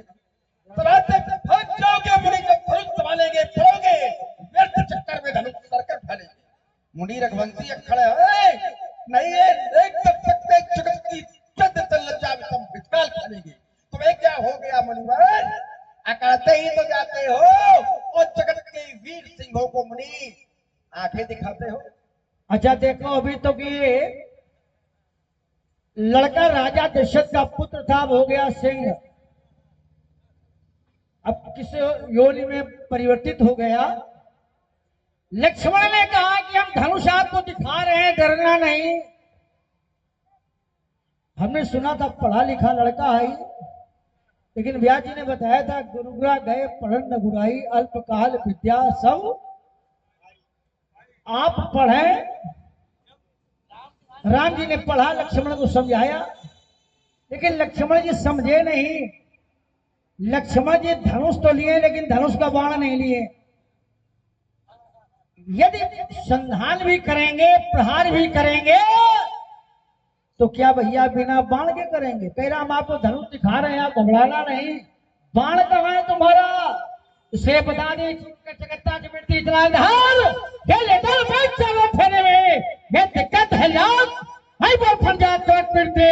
[SPEAKER 2] सवाल से फंस जाओगे मुनि जब धनुष संभालेंगे पड़ोगे व्यर्थ चक्कर में धनुष सरकर फैलेंगे। मुनि रघुवंशी अखड़े है नहीं है देख सकते जगत की चंद लज्जा में तुम विकराल फैलेंगे। तुम्हें क्या हो गया मुनिवर, अकड़ते ही तो जाते हो और जगत के वीर सिंहों को मुनि आंखें दिखाते हो।
[SPEAKER 3] अच्छा देखो अभी तो कि लड़का राजा दशरथ का पुत्र था हो गया सिंह, अब किस योनि में परिवर्तित हो गया। लक्ष्मण ने कहा कि हम धनुष आपको दिखा रहे हैं डरना नहीं। हमने सुना था पढ़ा लिखा लड़का है, लेकिन व्यास जी ने बताया था गुरुग्रह गए पढ़न न गुराई अल्पकाल विद्या सब। आप पढ़े, राम जी ने पढ़ा लक्ष्मण को समझाया, लेकिन लक्ष्मण जी समझे नहीं। लक्ष्मण जी धनुष तो लिए लेकिन धनुष का बाण नहीं लिए। यदि संधान भी करेंगे प्रहार भी करेंगे तो क्या भैया बिना बाण के करेंगे। कह रहा हम आपको धनुष दिखा रहे हैं आप घबराना नहीं, बाण कहाँ है तुम्हारा। उसे बता दे चकत्ता चिमटती चला धार ये लेकर बैठ चलो फेरे में ये दिक्कत है यार भाई वो फंजा चोट फिरते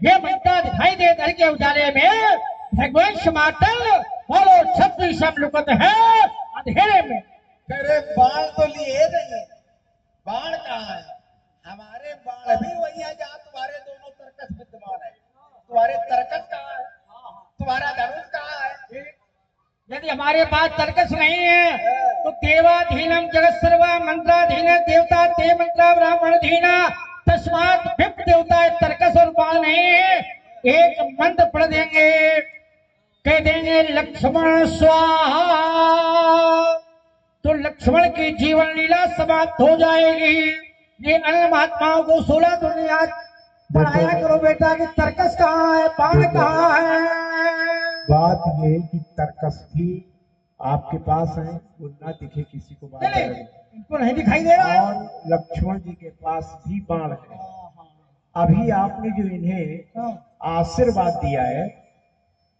[SPEAKER 3] ये मनता दिखाई दे घर के उजाले में भगवान समातल और छत्री सब लुकत है अंधेरे में।
[SPEAKER 2] अरे बाण तो लिए नहीं, बाण कहाँ है, हमारे बाण भी वही है जहाँ तुम्हारे दोनों तर्कस विद्यमान है। तुम्हारे तर्कस कहाँ है, तुम्हारा धनुष कहाँ है।
[SPEAKER 3] यदि हमारे पास तर्कस नहीं है तो देवाधीनम जगत सर्वा मंत्राधीन देवता ते मंत्रा ब्राह्मण धीना तस्मात विप्र देवता तर्कस और बाण नहीं है। एक मंत्र पढ़ देंगे कह देंगे लक्ष्मण स्वाहा तो लक्ष्मण की जीवन लीला समाप्त हो जाएगी। ये अन्य महात्माओं को 16 दुनिया पढ़ाया करो बेटा कि तर्कस कहाँ है बाण कहाँ है।
[SPEAKER 1] बात ये कि तर्कस भी आपके पास है, वो ना दिखे किसी को बात
[SPEAKER 3] नहीं, इनको नहीं दिखाई दे रहा है।
[SPEAKER 1] और लक्ष्मण जी के पास भी बाण है। अभी आपने जो इन्हें आशीर्वाद दिया है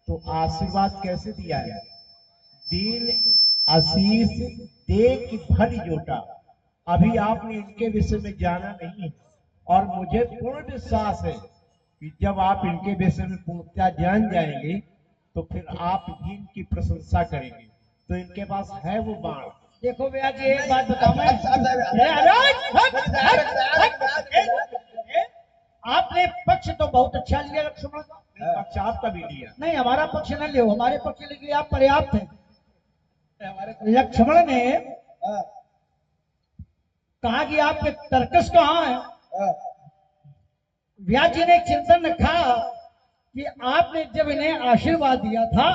[SPEAKER 1] तो आशीर्वाद कैसे दिया है, दीन आशीष दे कि भली जोटा। अभी आपने इनके विषय में जाना नहीं है और मुझे पूर्ण विश्वास है कि जब आप इनके विषय में पूर्णतः जान जाएंगे तो फिर आप भी इनकी प्रशंसा करेंगे। तो इनके पास है वो बाण,
[SPEAKER 3] देखो भैया जी एक बात बताऊं मैं आपने पक्ष तो बहुत अच्छा लिया लक्ष्मण का।
[SPEAKER 1] पक्ष आपका भी लिया।
[SPEAKER 3] नहीं हमारा पक्ष न लियो, हमारे पक्ष के लिए आप पर्याप्त हैं।
[SPEAKER 2] हमारे
[SPEAKER 3] लक्ष्मण ने
[SPEAKER 2] हाँ,
[SPEAKER 3] कहा कि आपके तर्कस कहाँ है।
[SPEAKER 2] हाँ,
[SPEAKER 3] व्यास जी ने एक चिंतन रखा कि आपने जब इन्हें आशीर्वाद दिया था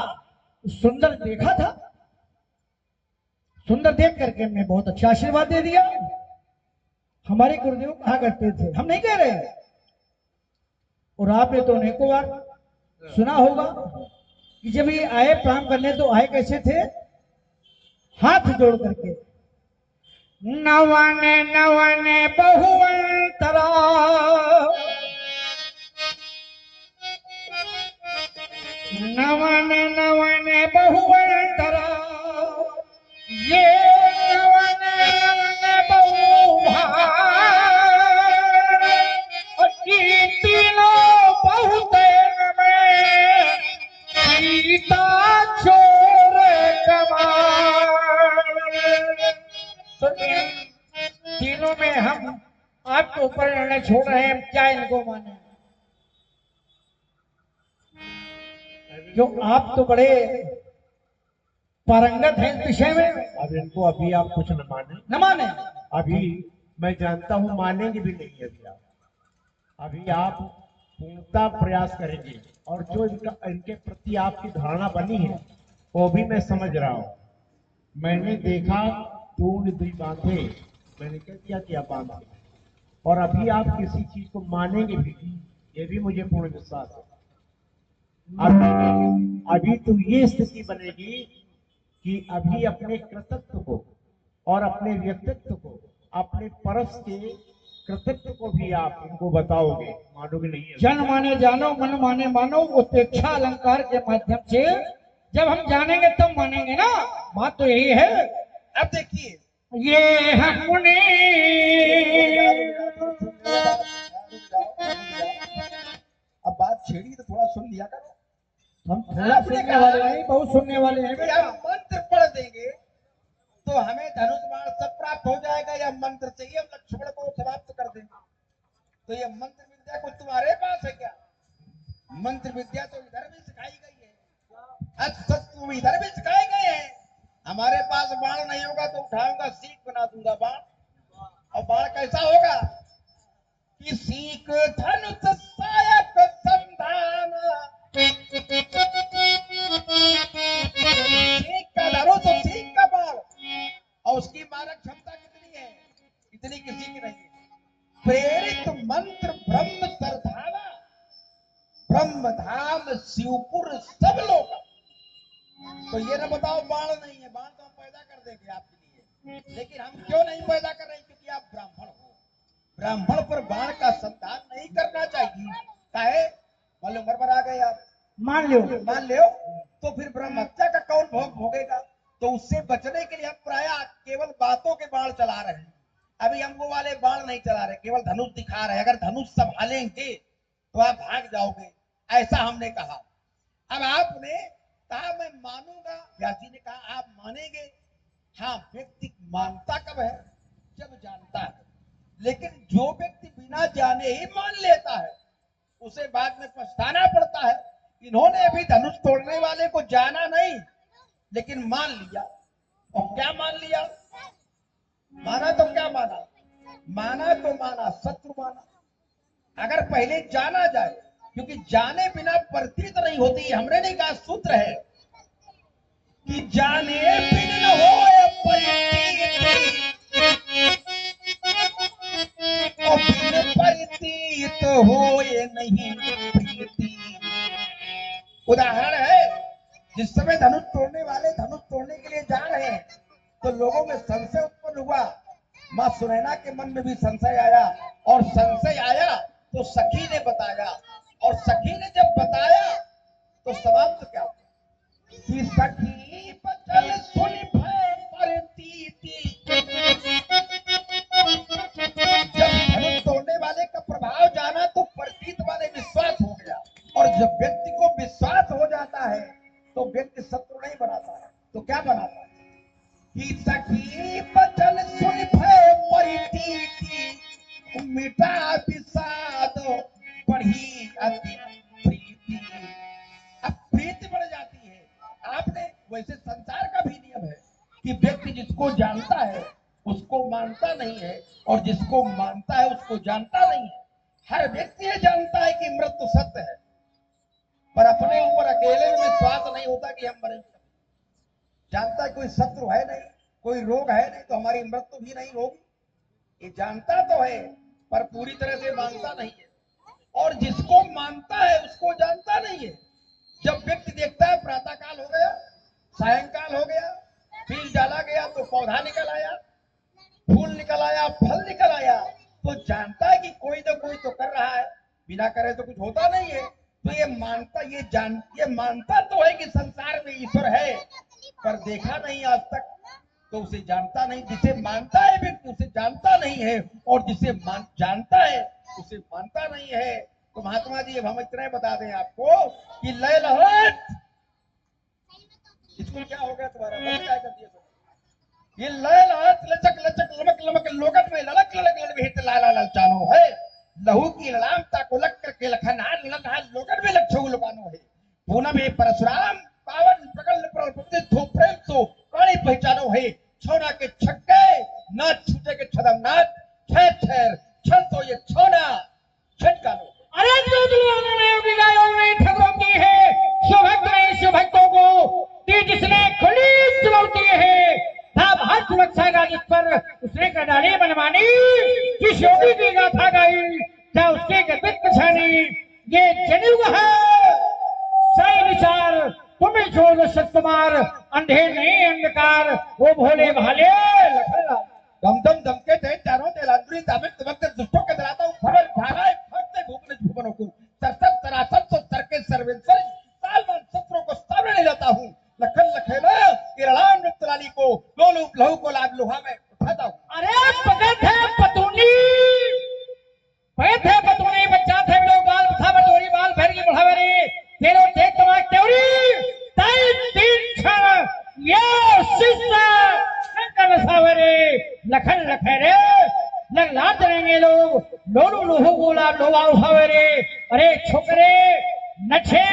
[SPEAKER 3] तो सुंदर देखा था, सुंदर देख करके मैं बहुत अच्छा आशीर्वाद दे दिया। हमारे गुरुदेव कहा करते थे, हम नहीं कह रहे हैं, और आपने तो अनेकों बार सुना होगा कि जब ये आए प्रणाम करने तो आए कैसे थे, हाथ जोड़ करके नवने नवने बहुवंतरा नवन नवन बहुवंतरा ये नवन नवन बहुभार और तीनों बहुत में सीता छोर कमाल। तो इन तीनों में हम आपके ऊपर निर्णय छोड़ रहे हैं, क्या इनको माने। क्यों आप तो बड़े पारंगत हैं इस विषय में।
[SPEAKER 1] अब इनको अभी आप कुछ न माने,
[SPEAKER 3] न माने
[SPEAKER 1] अभी मैं जानता हूं मानेंगे भी नहीं। अभी आप पूर्णता प्रयास करेंगे और जो इनके प्रति आपकी धारणा बनी है वो भी मैं समझ रहा हूं। मैंने देखा दूर दुई बांधे, मैंने कह दिया कि आप बांधे, और अभी आप किसी चीज को मानेंगे भी, ये भी मुझे पूर्ण विश्वास है। अभी तो ये स्थिति बनेगी कि अभी अपने कृतित्व को और अपने व्यक्तित्व को, अपने परस के कृतित्व को भी आप इनको बताओगे, मानोगे नहीं।
[SPEAKER 3] जन माने जानो मन माने मानो, उपेक्षा अलंकार के माध्यम से जब हम जानेंगे तब मानेंगे ना, बात तो यही है।
[SPEAKER 2] अब देखिए
[SPEAKER 3] ये हमने
[SPEAKER 2] अब बात छेड़ी तो थोड़ा सुन लिया करो।
[SPEAKER 3] हम थोड़ा सुनने वाले नहीं, बहुत सुनने वाले हैं
[SPEAKER 2] कि
[SPEAKER 3] बेटा।
[SPEAKER 2] हम मंत्र पढ़ देंगे तो हमें धनुष बाण सब प्राप्त हो जाएगा, या मंत्र से ही हम लक्ष्मण को समाप्त कर देंगे। तो ये मंत्र विद्या कुछ तुम्हारे पास है क्या? मंत्र विद्या तो इधर भी सिखाई गई है, अस्त्र इधर भी सिखाए गए हैं। हमारे पास बाण नहीं होगा तो उठाऊंगा, सीख बना दूंगा बाण। और बाण कैसा होगा कि सीख धनुष सायक संधान, सीख का धनुष तो सीख का बाण, और उसकी मारक क्षमता कितनी है? इतनी किसी की नहीं है। प्रेरित मंत्र ब्रह्म सरधावा, ब्रह्म धाम शिवपुर सब लोग। तो ये ना बताओ बाण नहीं है, बाण तो हम पैदा कर देंगे आपके लिए, लेकिन हम क्यों नहीं पैदा कर रहे? क्योंकि आप ब्राह्मण हो। ब्राह्मण पर बाण का संधान नहीं करना चाहिए। काहे? मालूम बरबर आ गए आप,
[SPEAKER 3] मान लो
[SPEAKER 2] मान लो, तो फिर ब्रह्म हत्या का कौन भोग भोगेगा? तो उससे बचने के लिए हम प्राय केवल बातों के बाण चला रहे हैं। अभी हम वो वाले बाण नहीं चला रहे, केवल धनुष दिखा रहे हैं। अगर धनुष संभालेंगे तो आप भाग जाओगे, ऐसा हमने कहा। अब आपने कहा मैं मानूंगा, व्यास जी ने कहा आप मानेंगे। हाँ, व्यक्ति मानता कब है? जब जानता है। लेकिन जो व्यक्ति बिना जाने ही मान लेता है उसे बाद में पछताना पड़ता है। इन्होंने अभी धनुष तोड़ने वाले को जाना नहीं, लेकिन मान लिया। और क्या मान लिया? माना तो क्या माना? माना तो माना शत्रु माना। अगर पहले जाना जाए, क्योंकि जाने बिना प्रतीत नहीं होती। हमने नहीं कहा, सूत्र है कि जाने बिन न हो परितीत, और बिन परितीत होए नहीं प्रीति। उदाहरण है, जिस समय धनुष तोड़ने वाले धनुष तोड़ने के लिए जा रहे हैं तो लोगों में संशय उत्पन्न हुआ। मां सुनैना के मन में भी संशय आया, और संशय आया तो सखी ने बताया, और सखी ने जब बताया तो समाप्त क्या कि सखी बचन सुनि भय प्रतीति। जब धनुष तोड़ने वाले का प्रभाव जाना तो प्रतीत वाले विश्वास हो गया, और जब व्यक्ति को विश्वास हो जाता है तो व्यक्ति शत्रु नहीं बनाता है, तो क्या बनाता है कि सखी बचन सुन भय परिती की मिटा विषाद बढ़ी अति प्रीति। अब प्रीति बढ़ जाती है। आपने वैसे संसार का भी नियम है कि व्यक्ति जिसको जानता है उसको मानता नहीं है और जिसको मानता है उसको जानता नहीं है। हर व्यक्ति ये जानता है कि मृत्यु सत्य है, पर अपने ऊपर अकेले में विश्वास नहीं होता कि हम मरेंगे। जानता है कोई शत्रु है नहीं, कोई रोग है नहीं, तो हमारी मृत्यु भी नहीं होगी। ये जानता तो है पर पूरी तरह से मानता नहीं है। और जिसको मानता है उसको जानता नहीं है। जब व्यक्ति देखता है प्रातःकाल हो गया, सायंकाल हो गया, बीज डाला गया तो पौधा निकल आया, फूल निकल आया, फल निकल आया, तो जानता है कि कोई ना कोई तो कर रहा है, बिना करे तो कुछ होता नहीं है। तो ये मानता तो है कि संसार में ईश्वर है, पर देखा नहीं आज तक, तो उसे जानता नहीं। जिसे मानता है व्यक्ति उसे जानता नहीं है, और जिसे जानता है उसे मानता नहीं है। तो महात्मा जी अब हम इतना बता दें आपको कि लय लहट, स्कूल क्या हो गया तुम्हारा, क्या कर दिया? ये लय लहट लचक लचक लमक लमक लोकट में लड़क लड़क लड़बिहित लाला ललचानो है। लहू की ललामता को लग करके लखनहार लखनहार लोकट में लक्षो लुकानो है। पूनम में परशुराम पावन प्रकल प्रकृति थो प्रेम तो प्राणी पहचानो है। छोना के छक्के ना छूटे के छदम नाथ ठहर ठहर छन तो ये छोना छटका लो।
[SPEAKER 3] अरे जो दुनिया में उदिगायों ने ठगों की है, शुभक्त ने शुभक्तों को ती जिसने खुली चुनौती है। था भारत सुरक्षा का जिस पर उसने कर डाली मनमानी, जिस योगी की गाथा गाई क्या उसके गतित पछानी। ये जनुग है सही विचार तुम्हें छोड़ सतकुमार, अंधे नहीं अंधकार वो भोले भाले लखनलाल।
[SPEAKER 2] दम दम दम के तेज चारों तेलांतरी दामित तमक दुष्टों के दलाता हूँ खबर भागा है फटते भूखने भूखनों को सरसर सरासर तो सर के सर्वेंसर सालमान शत्रुओं को सामने ले जाता हूँ। लखन लखेला केरलाम नृत्यलाली को लोलू लहू को लाभ लोहा में उठाता हूँ।
[SPEAKER 3] अरे पकड़ है पतूनी, पैद है पतूनी, बच्चा थे लोग बाल था बटोरी बाल भर की बढ़ावरी तेरो देख तमाक तेरी ताई तीन क्षण ये शिष्य शंकर सावरे। लखन लखेरे लगला चलेंगे लोग लोलू लोहू गोला लोहा उठावरे। अरे छोकरे नछे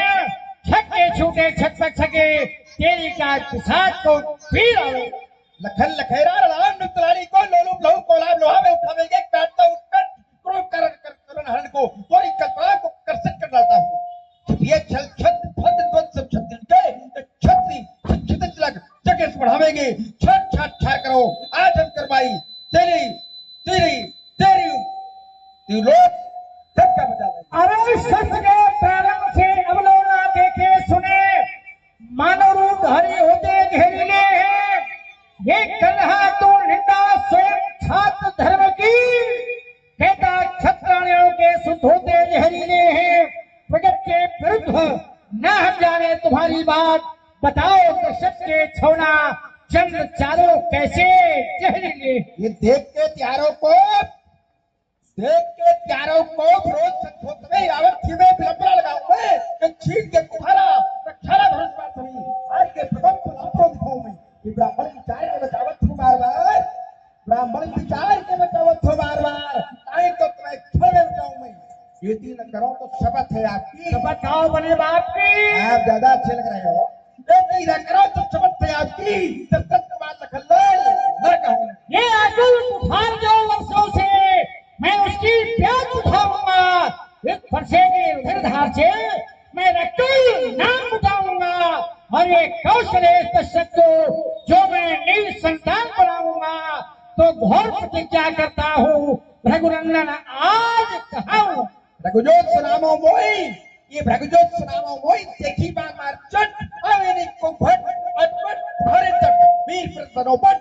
[SPEAKER 3] छक्के छूटे छक छक छके तेरी का पिसाच को पीर आवे।
[SPEAKER 2] लखन लखेरा राम नृत्यलाली को लोलू लहू को लाभ लोहा में उठावेंगे। काटता उत्कट क्रोध करण हरण को पूरी कल्पना को कर्षित कर डालता हूँ। ये छल छत फद द्वंद सब छत्तीस के छत्ती छित लग जगह से बढ़ावेंगे। छट छट छा करो आज हम करवाई तेरी तेरी तेरी तू लोग धक्का बजा देंगे।
[SPEAKER 3] अरे सत्य के प्रारंभ से अवलोना देखे सुने मानव रूप धारी होते घेरीले हैं। ये कलहा तो निंदा स्वयं छात्र धर्म की, कहता क्षत्रियों के शुद्ध होते जहरीले हैं। प्रगत के विरुद्ध न हम जाने तुम्हारी बात, बताओ दशक के छोना चंद्र चारों कैसे जहरीले।
[SPEAKER 2] ये देख के त्यारों को रोज संतोष में यावत थी में बिलंबरा लगाऊंगा कि छीन के कुठारा रखारा धनुष पास हुई। आज के प्रथम को लापरों दिखाऊं मैं कि ब्राह्मण विचार के बचावत हूँ बार बार, ब्राह्मण विचार के बचावत हूँ बार बार, ताई तो तुम्हें खड़े बचाऊं मैं। ये तीन करो तो शपथ है आपकी।
[SPEAKER 3] शपथ खाओ बने बाप की।
[SPEAKER 2] आप ज्यादा अच्छे लग रहे हो। ये करो तो शपथ है आपकी। जब तक बात न कहूँ
[SPEAKER 3] ये अकुल तूफान जो वर्षों से मैं उसकी प्यास उठाऊंगा, इस फरसे के उधर धार से मैं रक्कल नाम उठाऊंगा, और ये कौशलेश दशक को जो मैं नई संतान बनाऊंगा। तो घोर प्रतिज्ञा करता हूँ रघुनंदन आज कहाऊं।
[SPEAKER 2] रघुजोत सुनामो मोई, ये रघुजोत सुनामो मोई देखी बार मार चट अवेनी को भट अटपट भरे तट वीर प्रसनो बट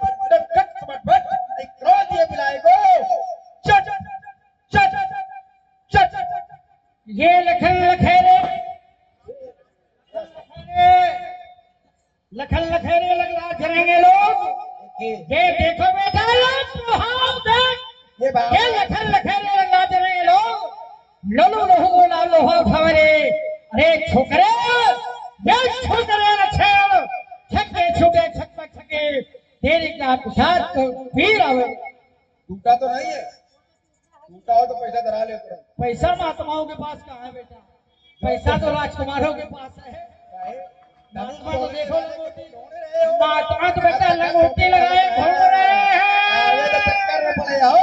[SPEAKER 2] कट समट बट एक क्रोध ये मिलाएगो चट चट चट
[SPEAKER 3] ये लखन लखेरे लखन लखेरे लगला चलेंगे लोग। ये देखो बेटा ये लखन लखेरे लगला चलेंगे लोग लोलू लोहू गोला लोहा उठावरे। अरे छोकरे ये छोकरे न छेड़ छक्के छूटे छक छके तेरी बेटा प्रसाद तो फिर आवे।
[SPEAKER 2] टूटा तो नहीं है, टूटा हो तो पैसा धरा ले तुरंत।
[SPEAKER 3] पैसा महात्माओं के पास कहाँ है बेटा, पैसा तो राजकुमारों के पास है।
[SPEAKER 2] काहे? धनुष
[SPEAKER 3] महात्मा तो
[SPEAKER 2] तोड़ने
[SPEAKER 3] देखो
[SPEAKER 2] वाले को
[SPEAKER 3] लंगोटी,
[SPEAKER 2] ढूंढ रहे हो।
[SPEAKER 3] महात्मा तो बेटा लंगोटी लगाए घूम रहे
[SPEAKER 2] आगे तो
[SPEAKER 3] हैं।
[SPEAKER 2] चक्कर में पड़े हो।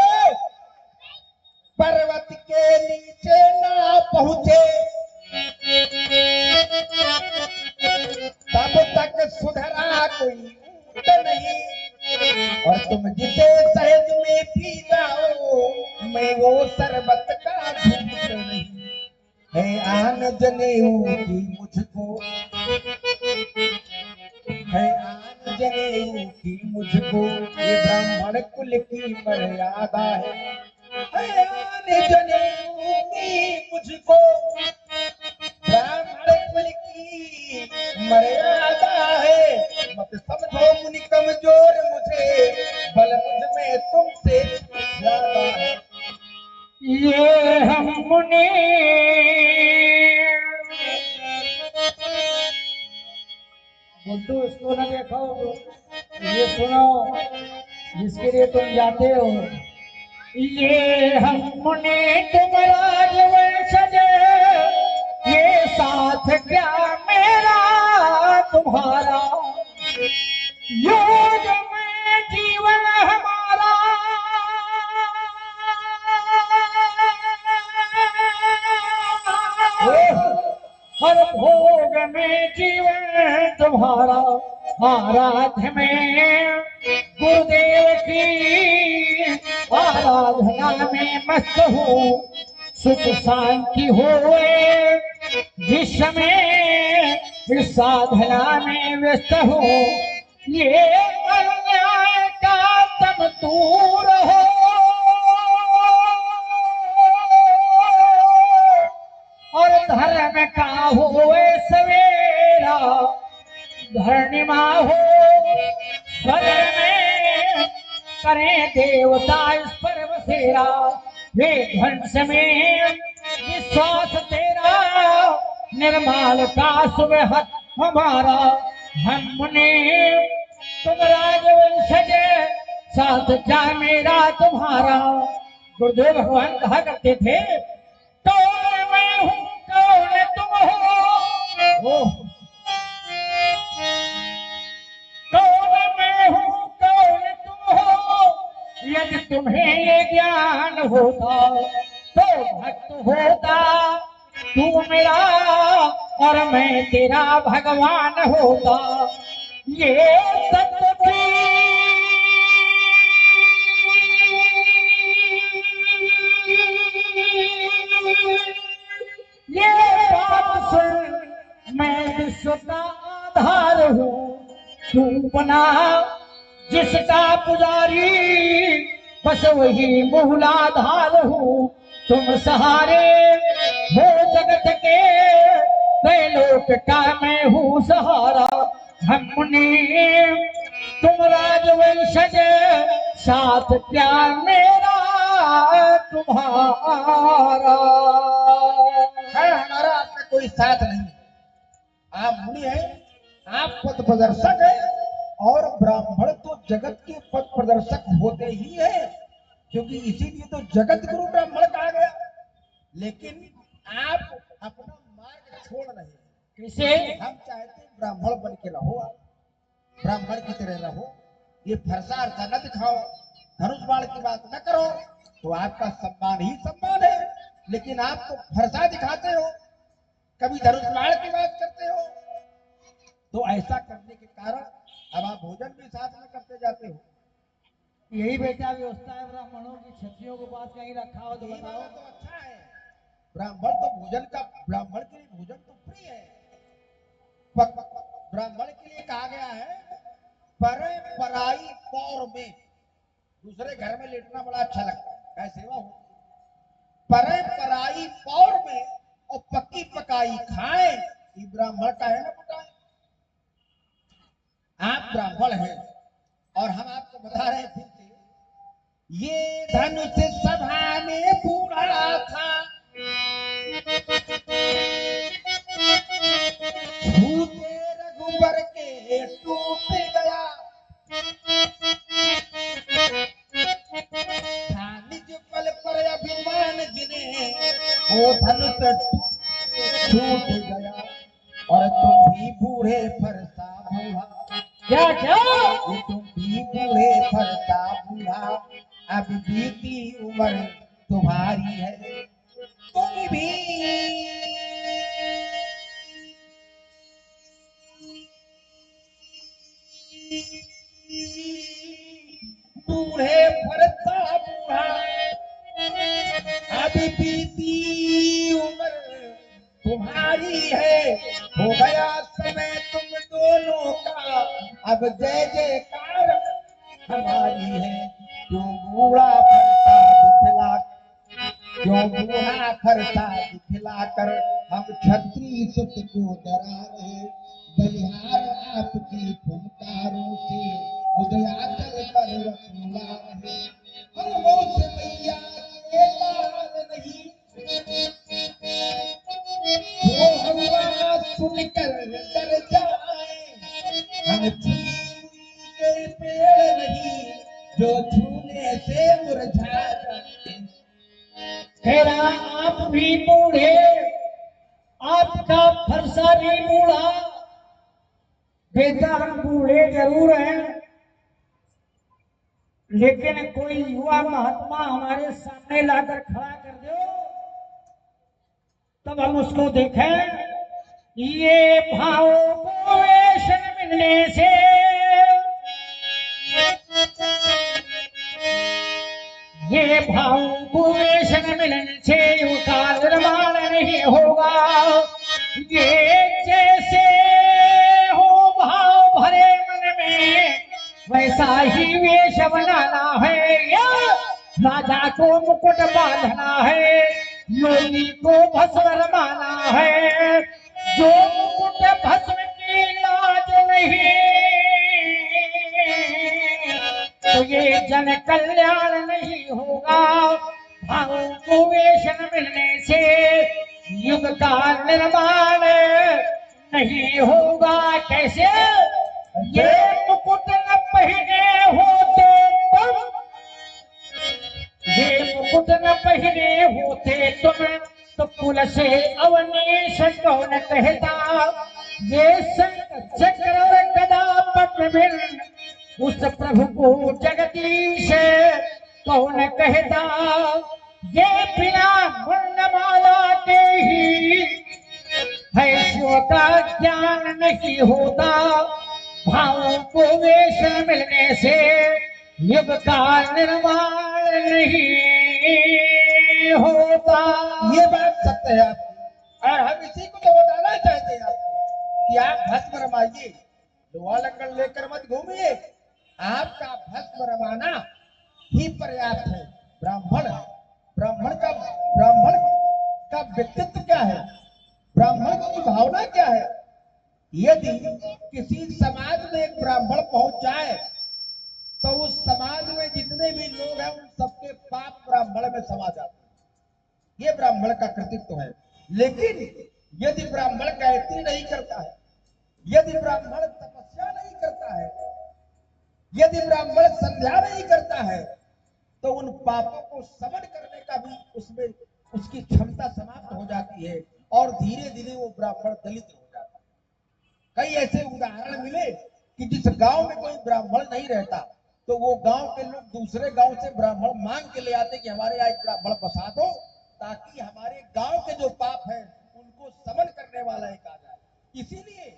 [SPEAKER 2] पर्वत के नीचे ना पहुंचे तब तक सुधरा कोई ऊंट नहीं, और तुम जिसे सहज में पी जाओ मैं वो शरबत का घूंट नहीं। है आन जनेऊ की मुझको, है आन जनेऊ की मुझको, ये ब्राह्मण कुल की मर्यादा है। आन जनेऊ की मुझको, ब्राह्मण कुल की मर्यादा है। मत समझो मुनि कमजोर मुझे, बल मुझ में तुमसे ज्यादा है।
[SPEAKER 3] ये हम मुनि बुड्ढू इसको न देखो, ये सुनो जिसके लिए तुम जाते हो। ये हम मुनि तुम राजवंशज, ये साथ क्या मेरा तुम्हारा, योग में जीवन हमारा, हर भोग में जीवन तुम्हारा, आराध्य में गुरुदेव की आराधना में मस्त हूँ, सुख शांति होए जिस समय इस साधना में व्यस्त हूँ। ये अन्याय का तब दूर हो, और धर्म का होए सवेरा, धर्णिमा हो स्वर में करें देवता इस पर बसेरा। वे ध्वंस में विश्वास तेरा, निर्माल का सुबह हमारा। हम मुनि तुम राजवंशज, साथ क्या मेरा तुम्हारा। गुरुदेव भगवान कहा करते थे, कौन मैं हूँ कौन तुम हो, कौन मैं हूँ कौन तुम हो। यदि तुम्हें ये ज्ञान होता तो भक्त होता तू मेरा, और मैं तेरा भगवान होता। ये सत्य ये बात सुन, मैं विश्व का आधार हूँ, तू बना जिसका पुजारी, बस वही मूलाधार हूँ। तुम सहारे हो जगत के, त्रैलोक का मैं हूँ सहारा। हम मुनि तुम राजवंशज, साथ क्या मेरा तुम्हारा।
[SPEAKER 2] है हमारा आपका कोई साथ नहीं। आप मुनि हैं, आप पथ प्रदर्शक हैं, और ब्राह्मण तो जगत के पथ प्रदर्शक होते ही हैं, क्योंकि इसीलिए तो जगत गुरु ब्राह्मण कहा गया। लेकिन आप अपना मार्ग छोड़ रहे हैं।
[SPEAKER 3] किसे?
[SPEAKER 2] हम चाहते हैं ब्राह्मण बन के रहो, आप ब्राह्मण की तरह रहो, ये फरसा अर्चा न दिखाओ, धनुष बाण की बात न करो, तो आपका सम्मान ही सम्मान है। लेकिन आप तो फरसा दिखाते हो, कभी धनुष बाण की बात करते हो। तो ऐसा करने के कारण अब आप भोजन भी साथ में करते जाते हो।
[SPEAKER 3] यही बेटा व्यवस्था है ब्राह्मणों की, क्षत्रियों को पास कहीं रखा हो तो
[SPEAKER 2] यही
[SPEAKER 3] बताओ।
[SPEAKER 2] वाला तो अच्छा है। ब्राह्मण तो भोजन का, ब्राह्मण के लिए भोजन तो प्रिय है। ब्राह्मण के लिए कहा गया है, पर पराई पौर में, दूसरे घर में लेटना बड़ा अच्छा लगता है, क्या सेवा हो। पर पराई पौर में और पक्की पकाई खाए, ये ब्राह्मण का है ना बेटा। आप ब्राह्मण हैं और हम आपको बता रहे हैं फिर से, ये धनुष सभा में बूढ़ा था, छूते रघुबर के टूट गया। धन छूट गया और तुम भी बूढ़े फरसा बूढ़ा।
[SPEAKER 3] क्या क्या?
[SPEAKER 2] ये तुम भी बूढ़े फरसा बूढ़ा, अब बीती उम्र तुम्हारी है, तुम भी बूढ़े फरसा बूढ़ा, अब बीती उम्र तुम्हारी है, हो गया समय तुम दोनों का, अब जय जयकार हमारी है। क्यों बूढ़ा फरसा दिखला, क्यों बूढ़ा फरसा दिखलाकर हम छत्री सुत को डरा रहे, बलिहार आपकी फुनकारों से उदयाचल कर रसूला रहे, खरगों से मैया के लाल नहीं, वो हवा सुनकर डर जाए, हम चीनी के पेड़ नहीं जो छूने से मुरझा जाते।
[SPEAKER 3] तेरा आप भी बूढ़े, आपका फरसा भी बूढ़ा। बेटा हम बूढ़े जरूर हैं, लेकिन कोई युवा महात्मा हमारे सामने लाकर खड़ा कर दो, तब हम उसको देखें। ये भाव को वेशन मिलने से, ये भाव को वेशन मिलने से युग का निर्माण नहीं होगा। ये जैसे हो भाव भरे मन में, वैसा ही वेश बनाना है। या राजा को मुकुट बांधना है, योगी को भस्म रमाना है। जो मुकुट भस्म की लाज नहीं, तो ये जन कल्याण नहीं होगा। भावों को वेशन मिलने से युग का निर्माण नहीं होगा। कैसे? ये मुकुट न पहने होते तुम, ये मुकुट न पहने होते तुम, तो कुल से अवनीश कौन कहता। ये संत चक्र और गदा पद्म बिन, उस प्रभु को जगदीश कौन कहता। ये बिना मुंडमाला के ही है शिव का ज्ञान नहीं होता। भावों को वेश मिलने से युग का निर्माण नहीं होता।
[SPEAKER 2] ये बात सत्य है आपकी, और हम इसी को तो बताना चाहते हैं आपको कि आप भस्म रमाइए, लोहा लंगड़ लेकर मत घूमिए। आपका भस्म रमाना ही पर्याप्त है। ब्राह्मण का व्यक्तित्व क्या है, ब्राह्मण की भावना क्या है। यदि किसी समाज में एक ब्राह्मण पहुंच जाए, तो उस समाज में जितने भी लोग हैं उन सबके पाप ब्राह्मण में समा जाते हैं। ये ब्राह्मण का कृतित्व है। लेकिन यदि ब्राह्मण गायत्री नहीं करता है, यदि ब्राह्मण तपस्या नहीं करता है, यदि ब्राह्मण संध्या नहीं करता है, तो उन पापों को समन करने का भी उसमें उसकी क्षमता समाप्त हो जाती है, और धीरे धीरे वो ब्राह्मण दलित हो जाता है। कई ऐसे उदाहरण मिले कि जिस गांव में कोई ब्राह्मण नहीं रहता, तो वो गांव के लोग दूसरे गांव से ब्राह्मण मांग के ले आते कि हमारे यहाँ एक ब्राह्मण बसा दो, ताकि हमारे गांव के जो पाप है उनको समन करने वाला एक आ जाए। इसीलिए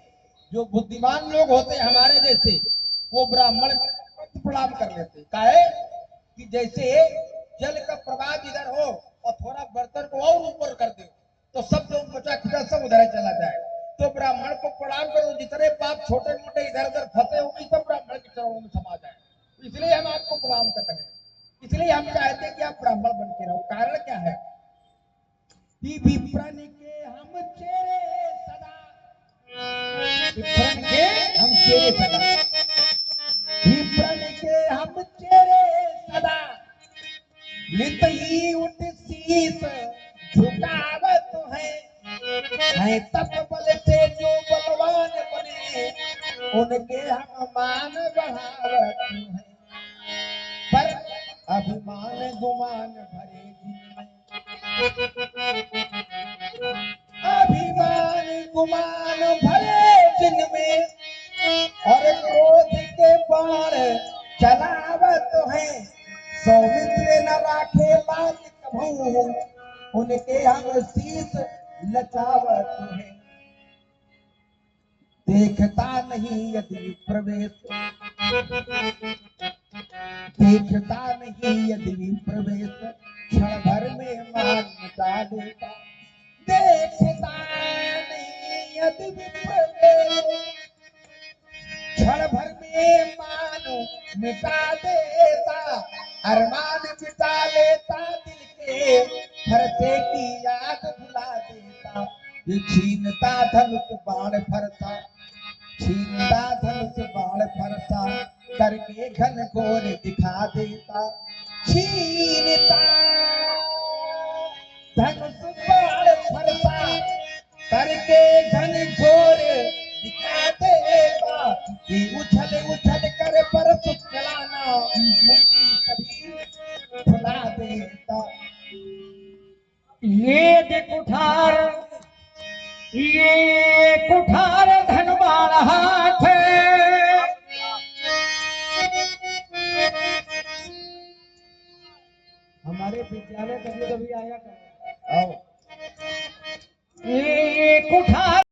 [SPEAKER 2] जो बुद्धिमान लोग होते हैं हमारे जैसे, वो ब्राह्मण को प्रणाम कर लेते। काहे कि जैसे जल का प्रवाह इधर हो और थोड़ा बर्तन को और ऊपर कर दे, तो सब जो बचा खुचा सब उधर चला जाए। तो ब्राह्मण को प्रणाम करो, जितने पाप छोटे मोटे इधर उधर फंसे होंगे सब ब्राह्मण के चरणों में समा जाए। इसलिए हम आपको प्रणाम कर रहे हैं, इसलिए हम चाहते हैं कि आप ब्राह्मण बन के रहो। कारण क्या है कि विप्रन के हम चेरे सदा, विप्रन के हम चेरे सदा, विप्रन के हम चेरे सदा, नित ही उठ शीस झुकावत है तप बल से जो बलवान बने, उनके हम मान बढ़ावत हैं। पर अभिमान गुमान भरे जी में गुमान भरे जिनमें और क्रोध के बाण चलावत है। सौमित्र न राखे लाज कभू, उनके हम शीस लचावत है। देखता नहीं यदि प्रवेश, देखता नहीं यदि प्रवेश, क्षण भर में मान मिटा देता। देखता नहीं यदि प्रवेश, क्षण भर में मान मिटा देता। अरमान मिटा लेता दिल के, फरते की याद भुला देता। ये छीनता धनुष बाण फरता, छीनता धनुष बाण फरता, करके घन घोर दिखा देता। छीनता धनुष बाण फरता, करके घन घोर दिखा देता। ये उछल उछल कर परसु चलाना, मुक्ति कभी भुला देता।
[SPEAKER 3] ये दे कुठार, ये कुठार धनवान हाथ, हमारे विद्यालय कभी कभी आया कर।
[SPEAKER 2] आओ
[SPEAKER 3] ये कुठार